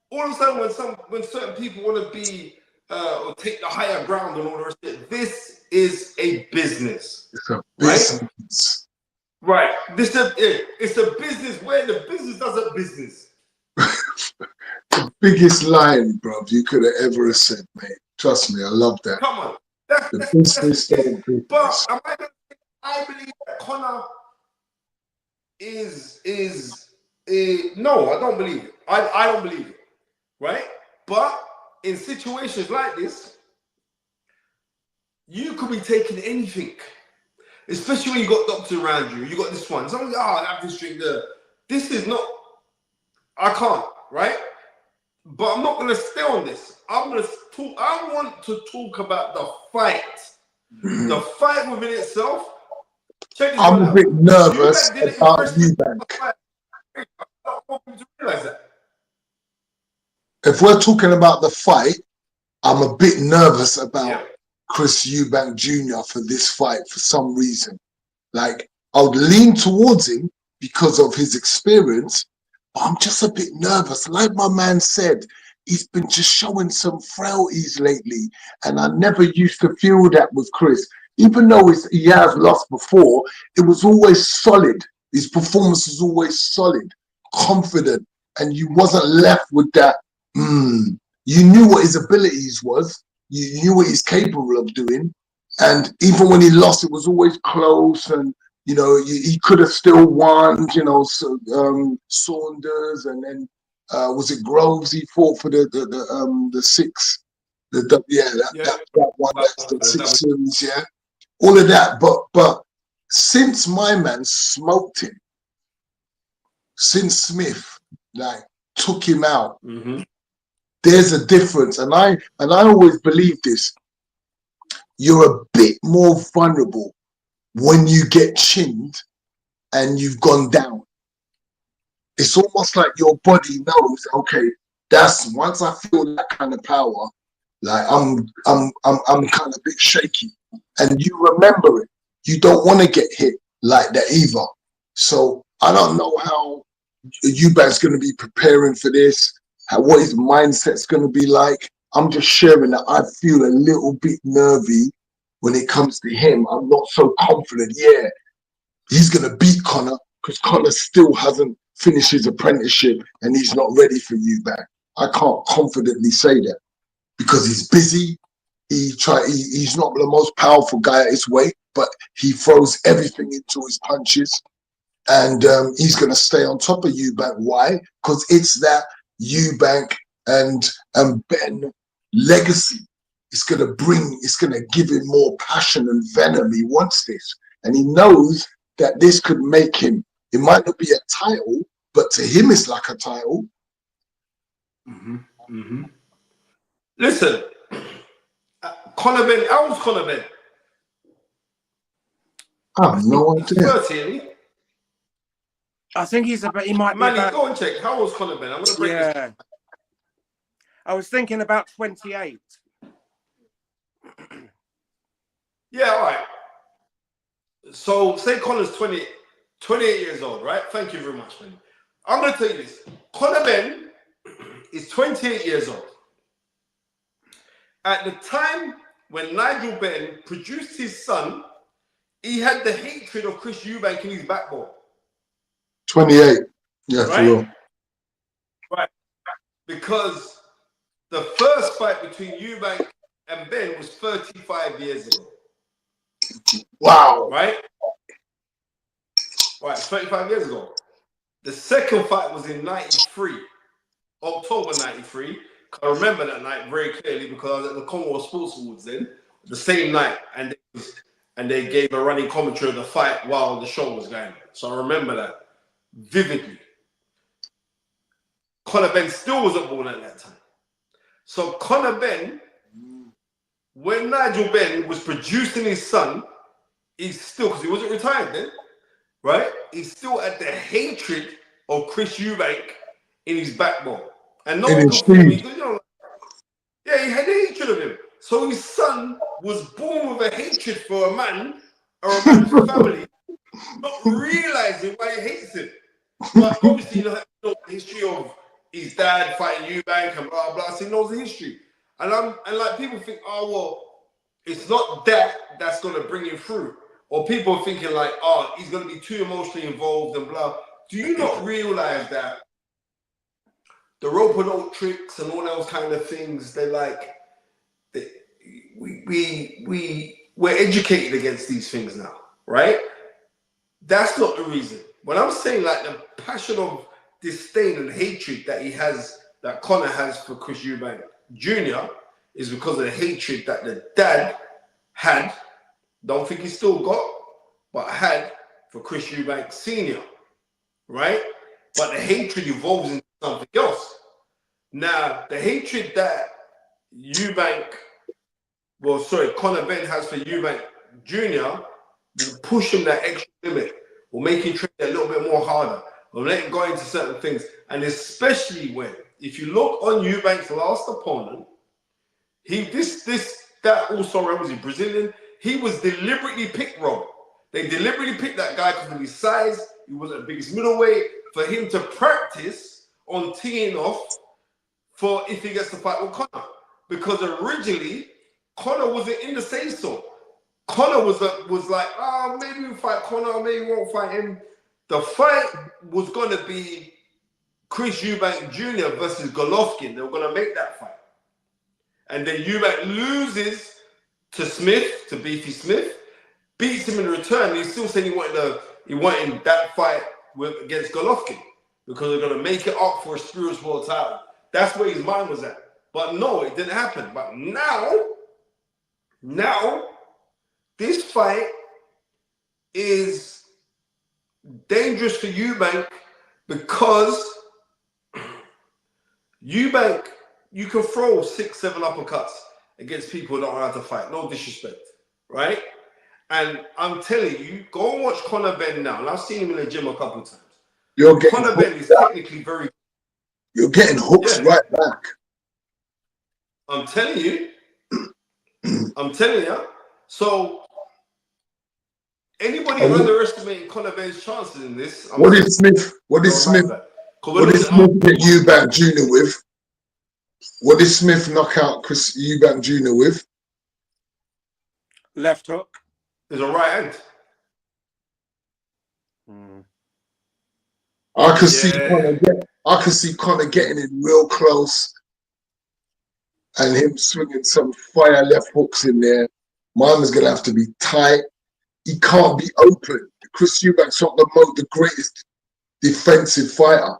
all of a sudden when certain people want to be or take the higher ground and all the rest of it, this is a business. It's a business. Right. It's a business where the business does a business. The biggest line, bro, you could have ever said, mate. Trust me, I love that. Come on. The business. But I believe that Conor is no, I don't believe it. I don't believe it. Right? But in situations like this, you could be taking anything. Especially when you got doctors around you. You got this one. Someone's I have this drink there. This is not, I can't, right? But I'm not going to stay on this. I want to talk about the fight. The fight within itself. I'm a bit nervous about Eubank. I don't want people to realize that. If we're talking about the fight, I'm a bit nervous about Chris Eubank Jr. for this fight for some reason. Like, I would lean towards him because of his experience, but I'm just a bit nervous. Like my man said, he's been just showing some frailties lately, and I never used to feel that with Chris. Even though he has lost before, it was always solid. His performance was always solid, confident, and you wasn't left with that. You knew what his abilities was. You knew what he's capable of doing. And even when he lost, it was always close. And, you know, he could have still won, you know, Saunders and then was it Groves? He fought for the six. That one. That's the six series. Yeah, all of that. But since my man smoked him, since Smith like took him out, there's a difference. And I always believe this. You're a bit more vulnerable when you get chinned and you've gone down. It's almost like your body knows, okay, that's once I feel that kind of power, like I'm kind of a bit shaky. And you remember it. You don't want to get hit like that either. So I don't know how Eubank's going to be preparing for this, what his mindset's going to be like. I'm just sharing that I feel a little bit nervy when it comes to him. I'm not so confident. Yeah, he's going to beat Conor because Conor still hasn't finished his apprenticeship and he's not ready for Eubank. I can't confidently say that because he's busy. He's not the most powerful guy at his weight, but he throws everything into his punches. And he's going to stay on top of Eubank. Why? Because it's that Eubank and Benn legacy. It's going to give him more passion and venom. He wants this. And he knows that this could make him, it might not be a title, but to him it's like a title. Listen, Conor Benn, how old's Conor Benn? I have no idea. 30, isn't he? I think he might be Manny, about, go and check. How old's Conor Benn? I'm going to break this. I was thinking about 28. Yeah, all right. So say Conor's 28 years old, right? Thank you very much, man. I'm going to tell you this. Conor Benn is 28 years old. At the time when Nigel Benn produced his son, he had the hatred of Chris Eubank in his backbone. 28. Yeah, right? for real. Right. Because the first fight between Eubank and Benn was 35 years ago. Wow. Right? Right, 35 years ago. The second fight was in 93, October 93. I remember that night very clearly because I was at the Congo Sports Awards then, the same night, and they gave a running commentary of the fight while the show was going on. So I remember that vividly. Conor Benn still wasn't born at that time. So Conor Benn, when Nigel Benn was producing his son, he's still, because he wasn't retired then, right? He's still at the hatred of Chris Eubank in his backbone. And no one could fool me. You know, yeah, he had a hatred of him. So his son was born with a hatred for a man or a man's family, not realizing why he hates him. But obviously, you know the history of his dad fighting Eubank and blah blah. So he knows the history. And like people think, oh well, it's not that's gonna bring him through. Or people are thinking like, oh, he's gonna be too emotionally involved and blah. Do you not realize that the rope and rope tricks and all those kind of things, we're educated against these things now, right? That's not the reason. When I'm saying like the passion of disdain and hatred that Conor has for Chris Eubank Jr. is because of the hatred that the dad had, don't think he still got, but had for Chris Eubank Sr., right? But the hatred evolves into something else. Now, the hatred that Conor Benn has for Eubank Jr. will push him that extra limit, will make him train a little bit more harder, will let him go into certain things. And especially if you look on Eubank's last opponent, that also was a Brazilian, he was deliberately picked wrong. They deliberately picked that guy because of his size. He wasn't the biggest middleweight, for him to practice on teeing off for if he gets to fight with Conor. Because originally, Conor wasn't in the say-so. Conor was like, oh, maybe we'll fight Conor, maybe we won't fight him. The fight was going to be Chris Eubank Jr. versus Golovkin. They were going to make that fight. And then Eubank loses to Smith, to Beefy Smith, beats him in return. He still said he wanted that fight against Golovkin because they're going to make it up for a spirits world title. That's where his mind was at. But no, it didn't happen. But now, this fight is dangerous for Eubank because Eubank, you can throw 6, 7 uppercuts against people who don't know how to fight. No disrespect, right? And I'm telling you, go and watch Conor Benn now. And I've seen him in the gym a couple of times. Conor Benn is technically very... You're getting hooks right back. I'm telling you. So, anybody underestimating Conor Benn's chances in this? What did Smith get Eubank Jr. with? What did Smith knock out Chris Eubank Jr. with? Left hook. There's a right hand. I could see Conor getting in real close and him swinging some fire left hooks in there. Mine is going to have to be tight. He can't be open. Chris Eubank's not the greatest defensive fighter.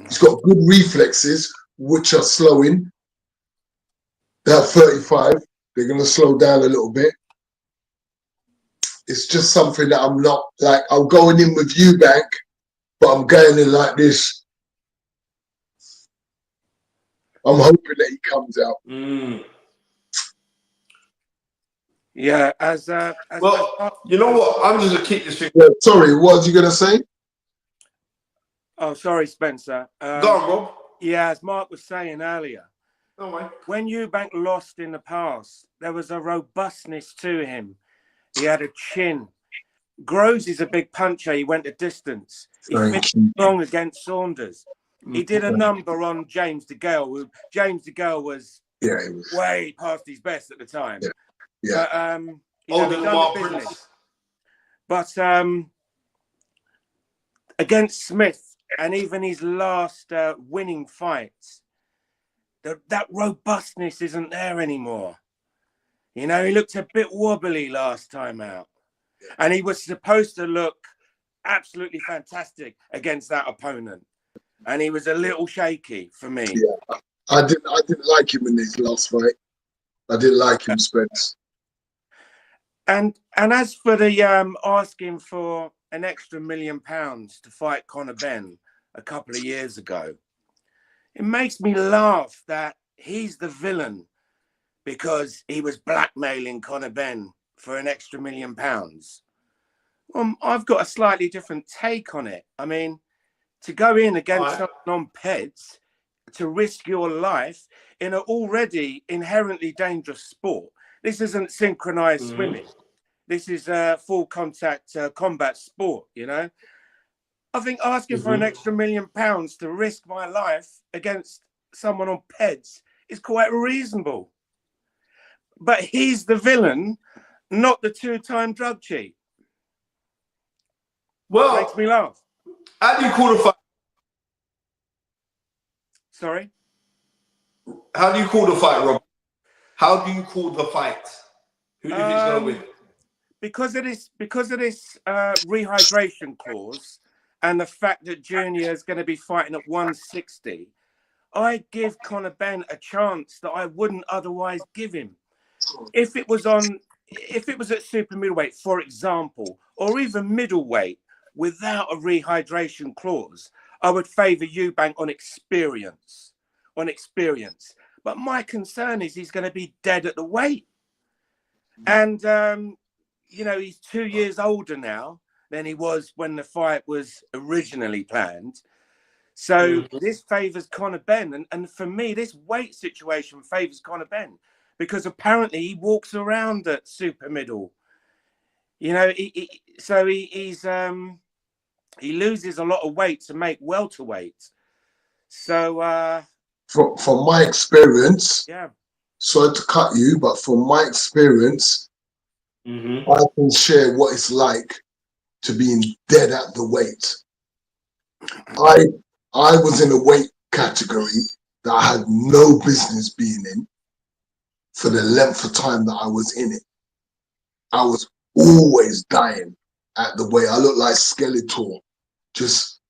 He's got good reflexes, which are slowing. They're at 35. They're going to slow down a little bit. It's just something that I'm not like. I'm going in with Eubank, but I'm going in like this. I'm hoping that he comes out. Yeah, you know what? I'm just gonna keep this thing. Yeah, sorry, what was you gonna say? Oh, sorry, Spencer. Go on, Rob. Yeah, as Mark was saying earlier, when Eubank lost in the past, there was a robustness to him. He had a chin. Groves is a big puncher. He went the distance. He finished strong against Saunders. He did a number on James DeGale. James DeGale was way past his best at the time. Yeah. But against Smith and even his last winning fights, that robustness isn't there anymore. You know, he looked a bit wobbly last time out. And he was supposed to look absolutely fantastic against that opponent. And he was a little shaky for me. Yeah. I didn't like him in his last fight. I didn't like him, Spence. And as for the asking for an extra £1 million to fight Conor Benn a couple of years ago, it makes me laugh that he's the villain because he was blackmailing Conor Benn for an extra £1 million. I've got a slightly different take on it. I mean, to go in against someone on PEDs, to risk your life in an already inherently dangerous sport. This isn't synchronized swimming. This is a full contact combat sport, you know. I think asking for an extra £1 million to risk my life against someone on PEDs is quite reasonable. But he's the villain, not the 2-time drug cheat. Well, makes me laugh. How do you call the fight? Sorry? How do you call the fight, Rob? How do you call the fight? Who do you think is going to win? Because of this rehydration clause and the fact that Junior is going to be fighting at 160, I give Conor Benn a chance that I wouldn't otherwise give him. If it was at super middleweight, for example, or even middleweight without a rehydration clause, I would favour Eubank on experience. But my concern is he's going to be dead at the weight. And, you know, he's 2 years older now than he was when the fight was originally planned. So this favours Conor Benn. And for me, this weight situation favours Conor Benn because apparently he walks around at super middle. You know, he loses a lot of weight to make welterweight. So from my experience, yeah. Sorry to cut you, but from my experience, I can share what it's like to being dead at the weight. I was in a weight category that I had no business being in for the length of time that I was in it. I was always dying at the weight. I looked like Skeletor, just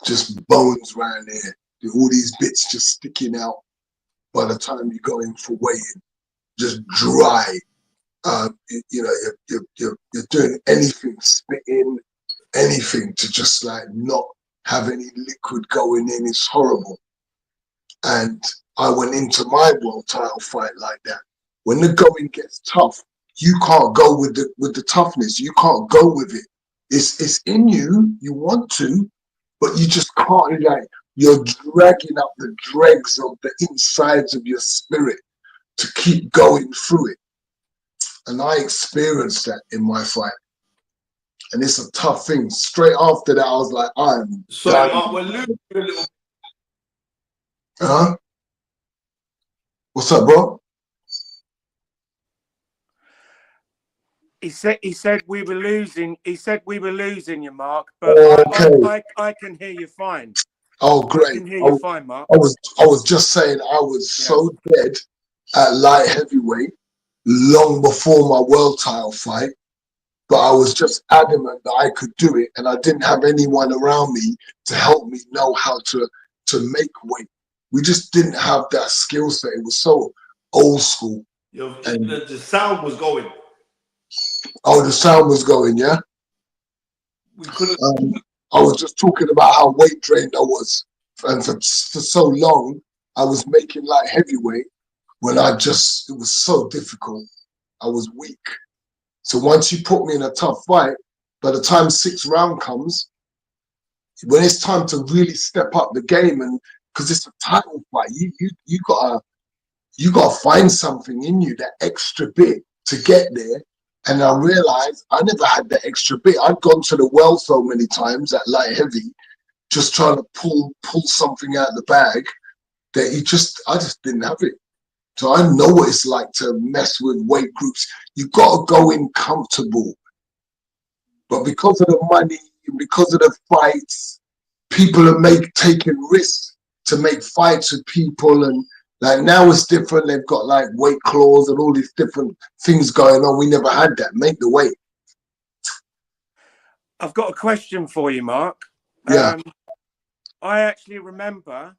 just bones around there, all these bits just sticking out by the time you go in for weighing, just dry. You know, you're doing anything, spitting, anything to just like not have any liquid going in. It's horrible. And I went into my world title fight like that. When the going gets tough, you can't go with the toughness. You can't go with it. It's in you. You want to, but you just can't. Like, you're dragging up the dregs of the insides of your spirit to keep going through it. And I experienced that in my fight. And it's a tough thing. Straight after that, I was like, I'm Sorry, done. Mark, we're losing a little. Huh? What's up, bro? He said we were losing. He said we were losing you, Mark. But Okay. I can hear you fine. Oh, great. I can hear you fine, Mark. I was just saying I was so dead at light heavyweight long before my world title fight, but I was just adamant that I could do it, and I didn't have anyone around me to help me know how to make weight. We just didn't have that skill set. It was so old school. The sound was going. Oh, the sound was going, yeah? We couldn't. I was just talking about how weight drained I was. And for so long, I was making light heavyweight when it was so difficult. I was weak. So once you put me in a tough fight, by the time 6th round comes, when it's time to really step up the game, and because it's a title fight, you gotta find something in you, that extra bit to get there. And I realized I never had that extra bit. I'd gone to the well so many times at light heavy, just trying to pull something out of the bag, that I just didn't have it. So I know what it's like to mess with weight groups. You got to go in comfortable. But because of the money, because of the fights, people are taking risks to make fights with people. And like now it's different. They've got like weight claws and all these different things going on. We never had that. Make the weight. I've got a question for you, Mark. Yeah. I actually remember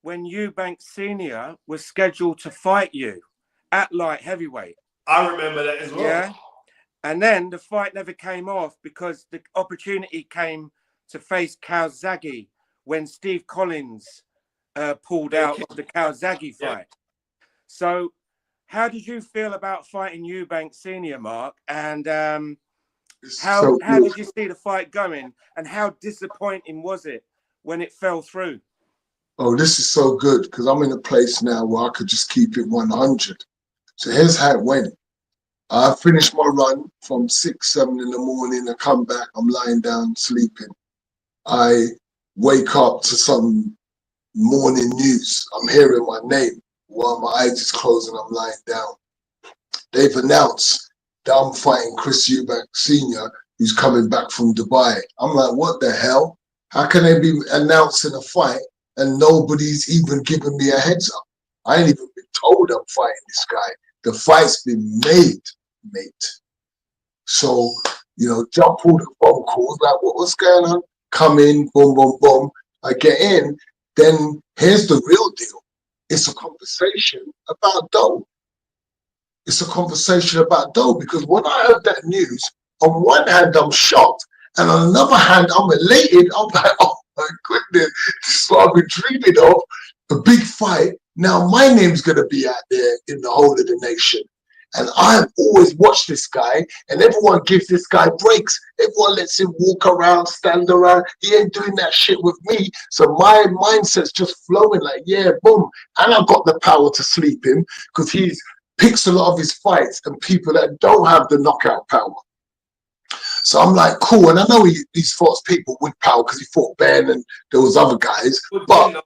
when Eubank Senior was scheduled to fight you at light heavyweight. I remember that as well. Yeah. And then the fight never came off because the opportunity came to face Calzaghe when Steve Collins pulled out of the Calzaghe fight. So how did you feel about fighting Eubank Senior, Mark? And how did you see the fight going? And how disappointing was it when it fell through? Oh, this is so good because I'm in a place now where I could just keep it 100. So here's how it went. I finished my run from 6, 7 in the morning. I come back, I'm lying down sleeping. I wake up to some morning news. I'm hearing my name while my eyes is closed and I'm lying down. They've announced that I'm fighting Chris Eubank Sr., who's coming back from Dubai. I'm like, what the hell? How can they be announcing a fight and nobody's even giving me a heads up? I ain't even been told I'm fighting this guy. The fight's been made, mate. So, jump all the phone calls, like, what's going on? Come in, boom, boom, boom. I get in, then here's the real deal. It's a conversation about dough. It's a conversation about dough because when I heard that news, on one hand, I'm shocked, and on another hand, I'm elated. I'm like, oh my goodness, this is what I've been dreaming of, a big fight. Now my name's going to be out there in the whole of the nation. And I've always watched this guy, and everyone gives this guy breaks. Everyone lets him walk around, stand around. He ain't doing that shit with me. So my mindset's just flowing like, yeah, boom. And I've got the power to sleep him because he picks a lot of his fights and people that don't have the knockout power. So I'm like, cool. And I know he's fought people with power because he fought Benn and there was other guys. But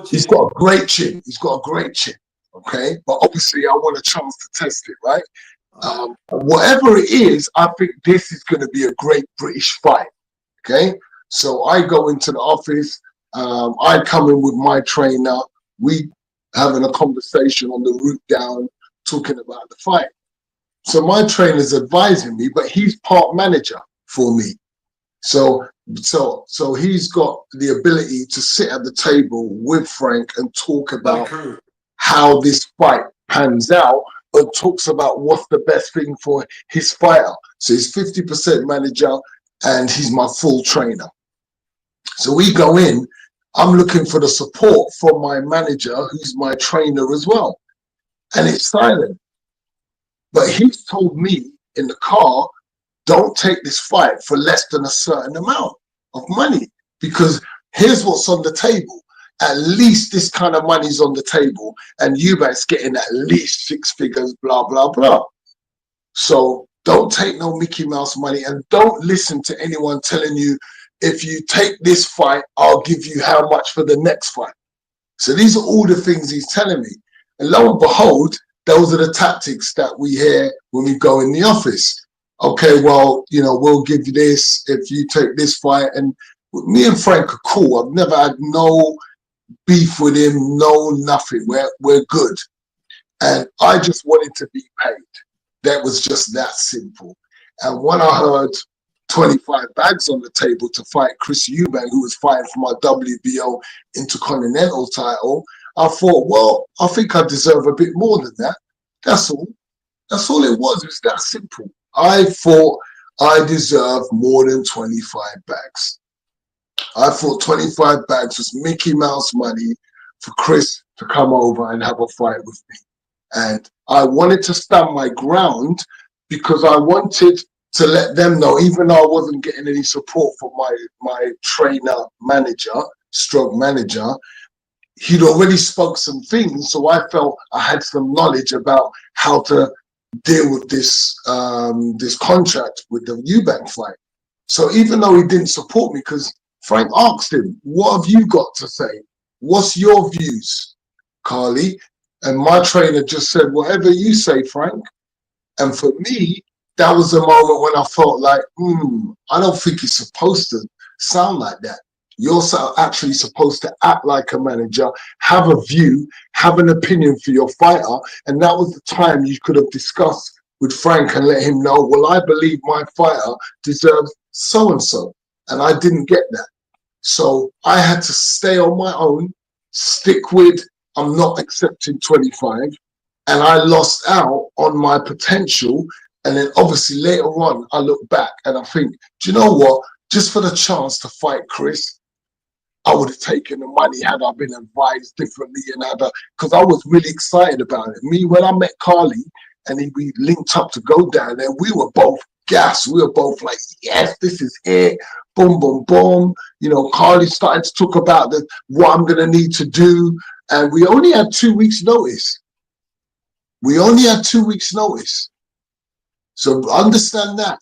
he's got a great chin. He's got a great chin. Okay, but obviously I want a chance to test it, right? Whatever it is, I think this is going to be a great British fight. Okay, so I go into the office. I come in with my trainer. We having a conversation on the route down, talking about the fight. So my trainer's advising me, but he's part manager for me. So he's got the ability to sit at the table with Frank and talk about how this fight pans out, and talks about what's the best thing for his fighter. So he's 50% manager and he's my full trainer. So we go in, I'm looking for the support from my manager, who's my trainer as well. And it's silent. But he's told me in the car, don't take this fight for less than a certain amount of money, because here's what's on the table. At least this kind of money's on the table, and Eubank's getting at least 6 figures, blah, blah, blah. So don't take no Mickey Mouse money, and don't listen to anyone telling you, if you take this fight, I'll give you how much for the next fight. So these are all the things he's telling me. And lo and behold, those are the tactics that we hear when we go in the office. Okay, well, you know, we'll give you this if you take this fight. And me and Frank are cool. I've never had no beef with him, no nothing. We're good. And I just wanted to be paid. That was just that simple. And when I heard 25 bags on the table to fight Chris Eubank, who was fighting for my WBO Intercontinental title, I thought, well, I think I deserve a bit more than that. That's all. That's all it was. It's that simple. I thought I deserved more than 25 bags. I thought 25 bags was Mickey Mouse money for Chris to come over and have a fight with me. And I wanted to stand my ground because I wanted to let them know, even though I wasn't getting any support from my trainer manager, stroke manager, he'd already spoke some things. So I felt I had some knowledge about how to deal with this this contract with the Eubank fight. So even though he didn't support me, because Frank asked him, what have you got to say? What's your views, Carly? And my trainer just said, whatever you say, Frank. And for me, that was a moment when I felt like, I don't think it's supposed to sound like that. You're actually supposed to act like a manager, have a view, have an opinion for your fighter. And that was the time you could have discussed with Frank and let him know, well, I believe my fighter deserves so-and-so. And I didn't get that. So I had to stay on my own, stick with, I'm not accepting 25. And I lost out on my potential. And then obviously later on, I look back and I think, do you know what? Just for the chance to fight Chris, I would have taken the money had I been advised differently, and because I was really excited about it. Me, when I met Carly and we linked up to go down there, we were both gassed. We were both like, yes, this is it. Boom, boom, boom. You know, Carly started to talk about what I'm going to need to do. And we only had 2 weeks notice. We only had 2 weeks notice. So understand that.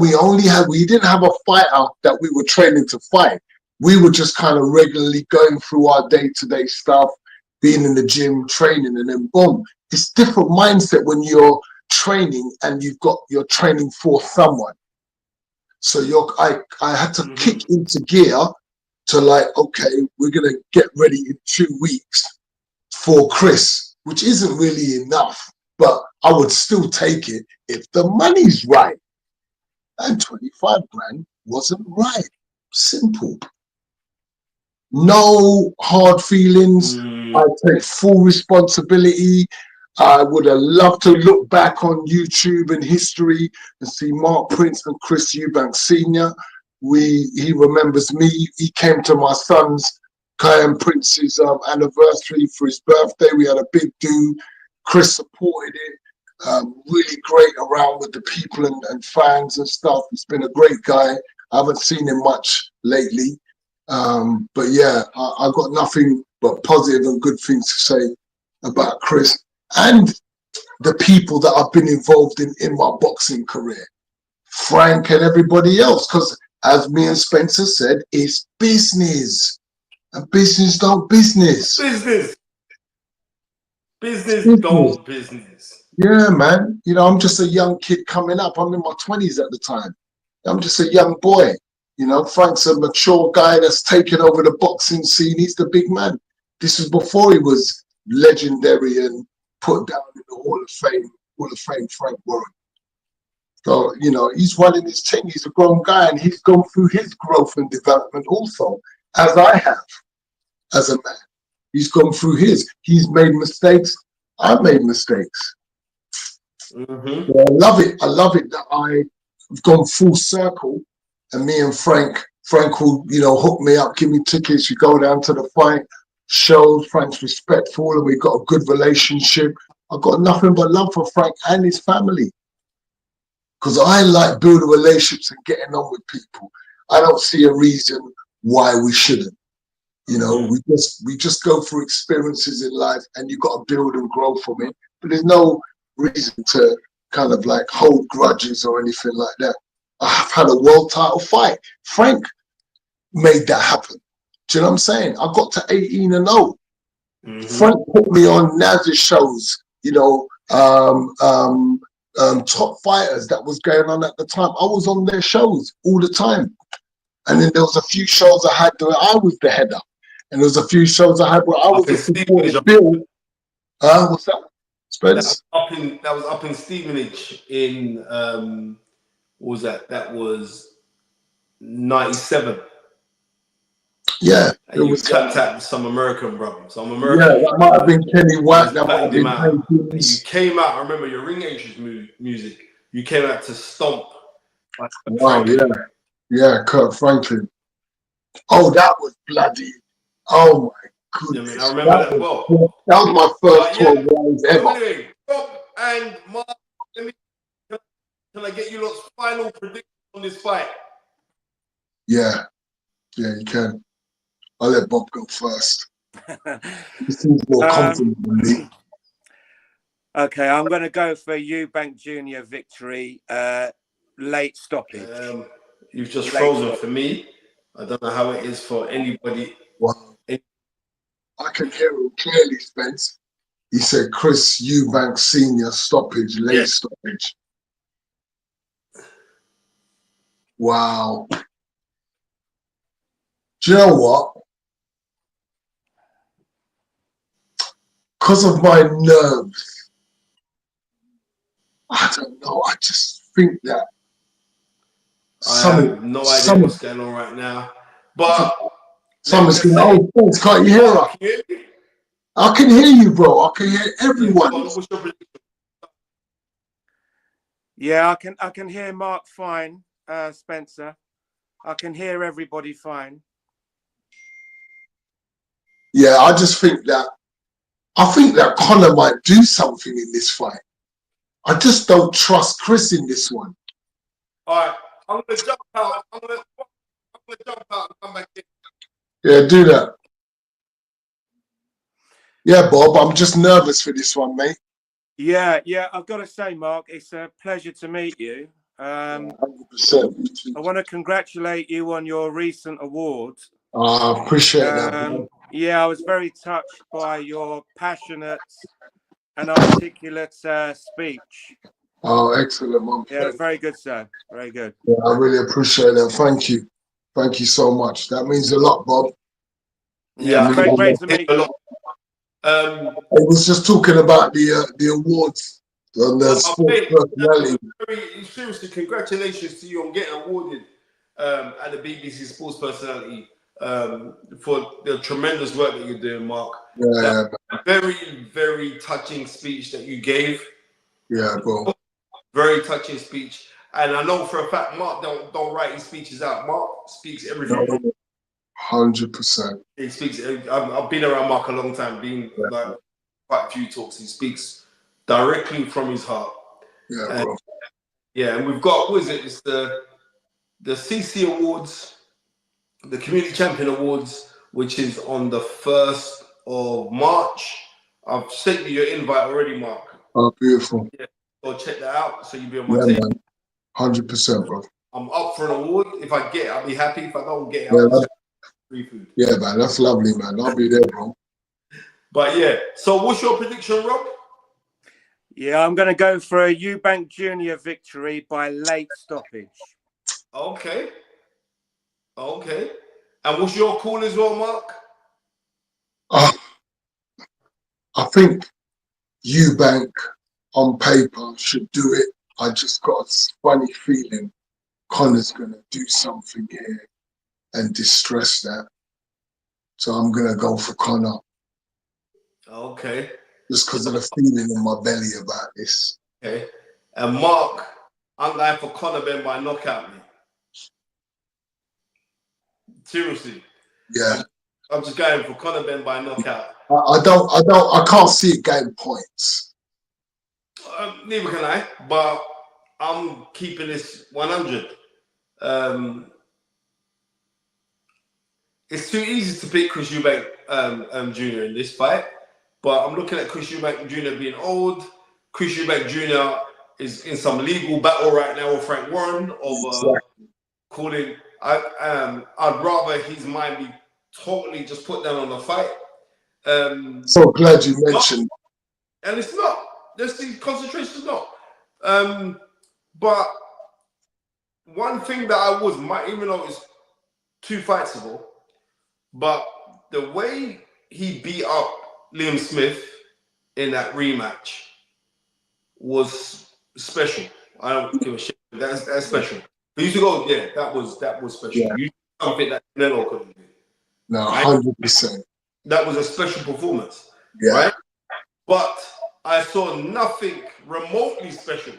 We didn't have a fighter that we were training to fight. We were just kind of regularly going through our day-to-day stuff, being in the gym, training, and then boom. It's different mindset when you're training and you're training for someone. So I had to kick into gear to like, okay, we're gonna get ready in 2 weeks for Chris, which isn't really enough, but I would still take it if the money's right. And 25 grand wasn't right. Simple. No hard feelings. I take full responsibility. I would have loved to look back on YouTube and history and see Mark Prince and Chris Eubank Sr. He remembers me. He came to my son's, Kyan Prince's anniversary for his birthday. We had a big do. Chris supported it. Really great around with the people and fans and stuff. He's been a great guy. I haven't seen him much lately. But yeah, I got nothing but positive and good things to say about Chris and the people that I've been involved in my boxing career. Frank and everybody else, because as me and Spencer said, it's business. And business don't business. Business don't business. Yeah, man. You know, I'm just a young kid coming up. I'm in my 20s at the time. I'm just a young boy. You know, Frank's a mature guy that's taken over the boxing scene. He's the big man. This was before he was legendary and put down in the Hall of Fame Frank Warren. So, you know, he's running his thing. He's a grown guy, and he's gone through his growth and development also, as I have, as a man. He's gone through his. He's made mistakes. I've made mistakes. Mm-hmm. Yeah, I love it. I love it that I've gone full circle, and me and Frank will, you know, hook me up, give me tickets. You go down to the fight shows. Frank's respectful, and we've got a good relationship. I've got nothing but love for Frank and his family, because I like building relationships and getting on with people. I don't see a reason why we shouldn't. You know, we just go through experiences in life, and you've got to build and grow from it. But there's no reason to kind of like hold grudges or anything like that. I've had a world title fight. Frank made that happen. Do you know what I'm saying? I got to 18-0. Frank put me on Naz's shows, you know, top fighters that was going on at the time. I was on their shows all the time. And then there was a few shows I had where I was the header. And there was a few shows I had where I was the supporting Bill. What's that? Spence? That was up in Stevenage in what was that? That was 97. Yeah. And you clapped at some American brother. Some American. Yeah, that might have been Kenny White. That might have been and you came out. I remember your ring entrance music. You came out to stomp. Wow, yeah. Yeah, Kurt Franklin. Oh, that was bloody. Oh my goodness. I remember that well. That was my first 12 rounds ever. Anyway, Rob and Mark, can I get you lot's final prediction on this fight? Yeah, you can. I'll let Bob go first. He seems more confident than me. Okay, I'm going to go for Eubank Jr. victory, late stoppage. You've just frozen for me. I don't know how it is for anybody. Wow. I can hear him clearly, Spence. He said Chris Eubank Sr. stoppage, late stoppage. Wow. Do you know what? Because of my nerves, I don't know. I just think that I have no idea what's going on right now. But someone's going, oh, Spence, can't you hear us? I can hear you, bro. I can hear everyone. Yeah, I can hear Mark fine, Spencer. I can hear everybody fine. Yeah, I just think that Conor might do something in this fight. I just don't trust Chris in this one. All right, I'm gonna jump out. I'm gonna jump out and come back in. Yeah, do that. Yeah, Bob, I'm just nervous for this one, mate. Yeah, I've got to say, Mark, it's a pleasure to meet you. 100%. I want to congratulate you on your recent award. I appreciate that. Yeah, I was very touched by your passionate and articulate speech. Oh, excellent, man. Yeah, it was very good, sir. Very good. Yeah, I really appreciate that. Thank you. Thank you so much. That means a lot, Bob. Yeah, great to meet you. I was just talking about the awards on the sports personality. Seriously, congratulations to you on getting awarded at the BBC Sports Personality for the tremendous work that you're doing, Mark. Yeah, very, very touching speech that you gave. Yeah, bro. Very touching speech. And I know for a fact Mark don't write his speeches out. Mark speaks everything. 100%. He speaks. I've been around Mark a long time, like quite a few talks. He speaks directly from his heart. Yeah, bro. Yeah, and we've got, what is it? It's the CC Awards, the Community Champion Awards, which is on the 1st of March. I've sent you your invite already, Mark. Oh, beautiful. Yeah, go check that out so you'll be on my team. Man. 100%, bro. I'm up for an award. If I get it, I'll be happy. If I don't get it, Yeah, I'll just free food. Yeah, man, that's lovely, man. I'll be there, bro. But yeah, so what's your prediction, Rob? Yeah, I'm going to go for a Eubank Jr. victory by late stoppage. Okay. And what's your call as well, Mark? I think Eubank on paper should do it I just got a funny feeling Conor's going to do something here and distress that. So I'm going to go for Conor. Okay. Just because of the feeling in my belly about this. Okay. And Mark, I'm going for Conor Benn by knockout, mate. Seriously. Yeah. I'm just going for Conor Benn by knockout. I can't see it getting points. Neither can I, but I'm keeping this 100. It's too easy to pick Chris Eubank Jr. in this fight, but I'm looking at Chris Eubank Jr. being old. Chris Eubank Jr. is in some legal battle right now with Frank Warren over calling. I'd rather his mind be totally just put down on the fight. So glad you mentioned. And it's not. There's the concentration's not. But one thing that I was, even though it's 2 fights ago, but the way he beat up Liam Smith in that rematch was special. I don't give a shit. That's special. But you to go, yeah, that was special. Yeah. You something that Canelo couldn't do. No, right? 100%. That was a special performance. Yeah. Right? But I saw nothing remotely special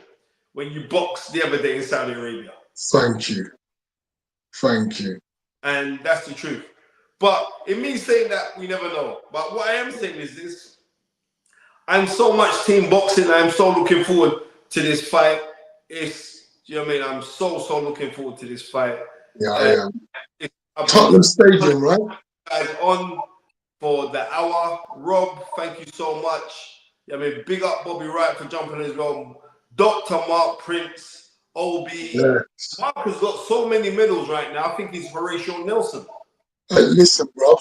when you boxed the other day in Saudi Arabia. Thank you. Thank you. And that's the truth. But it means saying that we never know. But what I am saying is this. I'm so much team boxing. I'm so looking forward to this fight. You know what I mean? I'm so looking forward to this fight. Yeah, I am. Tottenham Stadium, right? Guys on for the hour. Rob, thank you so much. I mean, big up Bobby Wright for jumping as well. Dr. Mark Prince, OB. Yes. Mark has got so many medals right now. I think he's Horatio Nelson. Listen, bro.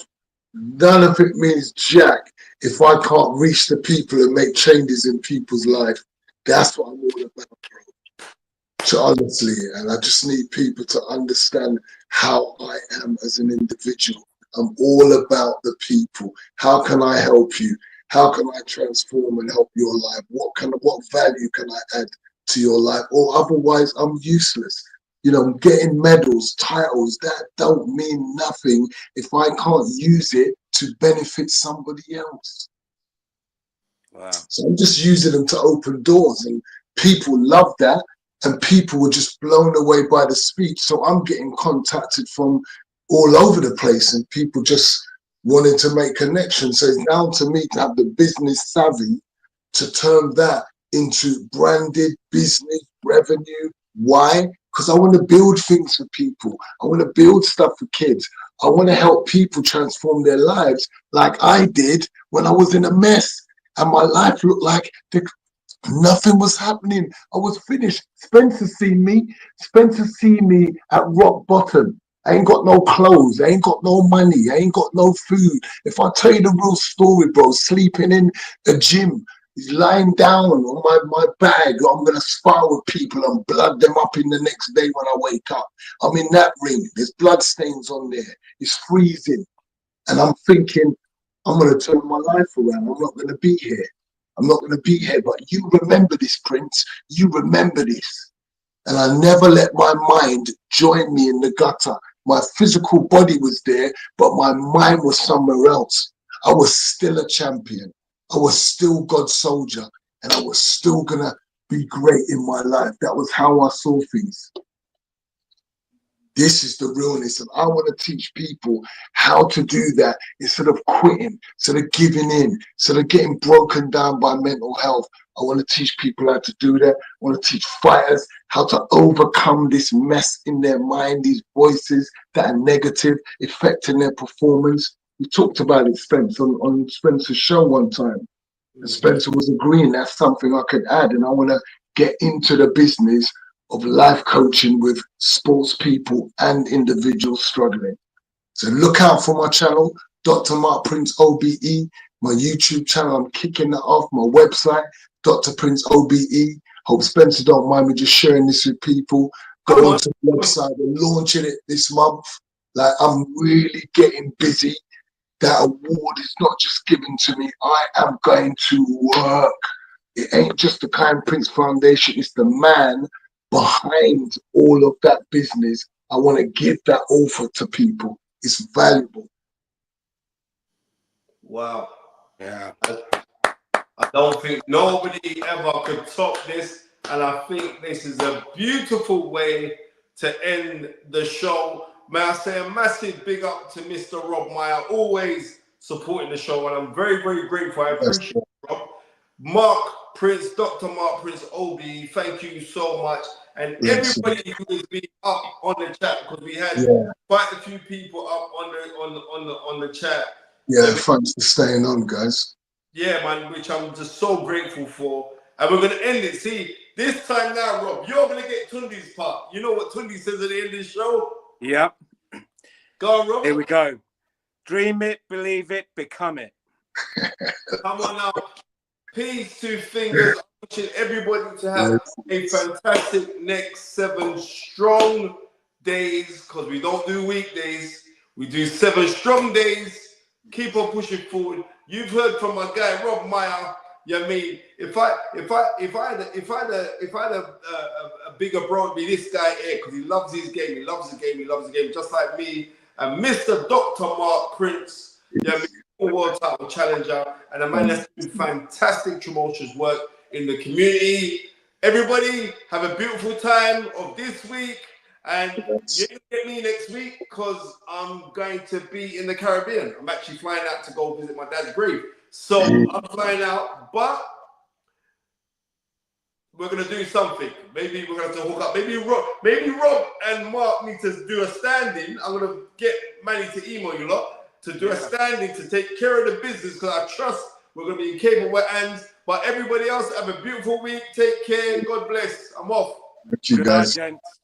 None of it means jack if I can't reach the people and make changes in people's life. That's what I'm all about, bro. So honestly, and I just need people to understand how I am as an individual. I'm all about the people. How can I help you? How can I transform and help your life? What value can I add to your life? Or otherwise, I'm useless. You know, getting medals, titles, that don't mean nothing if I can't use it to benefit somebody else. Wow. So I'm just using them to open doors, and people love that, and people were just blown away by the speech. So I'm getting contacted from all over the place, and people just wanting to make connections. So it's down to me to have the business savvy to turn that into branded business revenue. Why? Because I want to build things for people. I want to build stuff for kids. I want to help people transform their lives like I did when I was in a mess and my life looked like nothing was happening. I was finished. Spencer seen me at rock bottom. I ain't got no clothes. I ain't got no money. I ain't got no food. If I tell you the real story, bro, sleeping in a gym, lying down on my bag, I'm going to spar with people and blood them up in the next day when I wake up. I'm in that ring. There's blood stains on there. It's freezing. And I'm thinking, I'm going to turn my life around. I'm not going to be here. I'm not going to be here. But you remember this, Prince. You remember this. And I never let my mind join me in the gutter. My physical body was there, but my mind was somewhere else. I was still a champion. I was still God's soldier, and I was still going to be great in my life. That was how I saw things. This is the realness, and I want to teach people how to do that instead of quitting, instead of giving in, instead of getting broken down by mental health. I want to teach people how to do that. I want to teach fighters how to overcome this mess in their mind, these voices that are negative, affecting their performance. We talked about it, Spence, on Spencer's show one time. And Spencer was agreeing that's something I could add. And I want to get into the business of life coaching with sports people and individuals struggling. So look out for my channel, Dr. Mark Prince OBE, my YouTube channel. I'm kicking that off, my website, Dr. Prince OBE. Hope Spencer don't mind me just sharing this with people. Go onto the website and launching it this month. Like, I'm really getting busy. That award is not just given to me. I am going to work It ain't just the Kind Prince Foundation, it's the man behind all of that business. I want to give that over to people. It's valuable. Wow. Yeah. I don't think nobody ever could top this, and I think this is a beautiful way to end the show. May I say a massive big up to Mr. Rob Meyer, always supporting the show, and I'm very, very grateful. I appreciate it, Rob. Mark Prince, Dr. Mark Prince Obi, thank you so much. And everybody who has been up on the chat, because we had quite a few people up on the chat. Yeah, thanks for staying on, guys. Yeah, man, which I'm just so grateful for. And we're going to end it. See, this time now, Rob, you're going to get Tunde's part. You know what Tunde says at the end of the show? Yep. Go on, Rob. Here we go. Dream it, believe it, become it. Come on now. Peace, two fingers. I'm wishing everybody to have a fantastic next 7 strong days, because we don't do weekdays. We do 7 strong days. Keep on pushing forward. You've heard from my guy Rob Meyer. You know what I mean? If I had a bigger bro, it'd be this guy here, because he loves his game. He loves the game. He loves the game, just like me. And Mr. Dr. Mark Prince, you know what I mean? World title challenger, and a man that's doing fantastic tumultuous work in the community. Everybody have a beautiful time of this week, and you can get me next week because I'm going to be in the Caribbean. I'm actually flying out to go visit my dad's grave, so I'm flying out. But we're gonna do something. Maybe we're gonna have to hook up. Maybe Rob and Mark need to do a stand-in. I'm gonna get Manny to email you lot to do a stand-in to take care of the business, because I trust we're going to be in capable hands. But everybody else, have a beautiful week. Take care. God bless. I'm off. Thank you, guys. Good night, gents.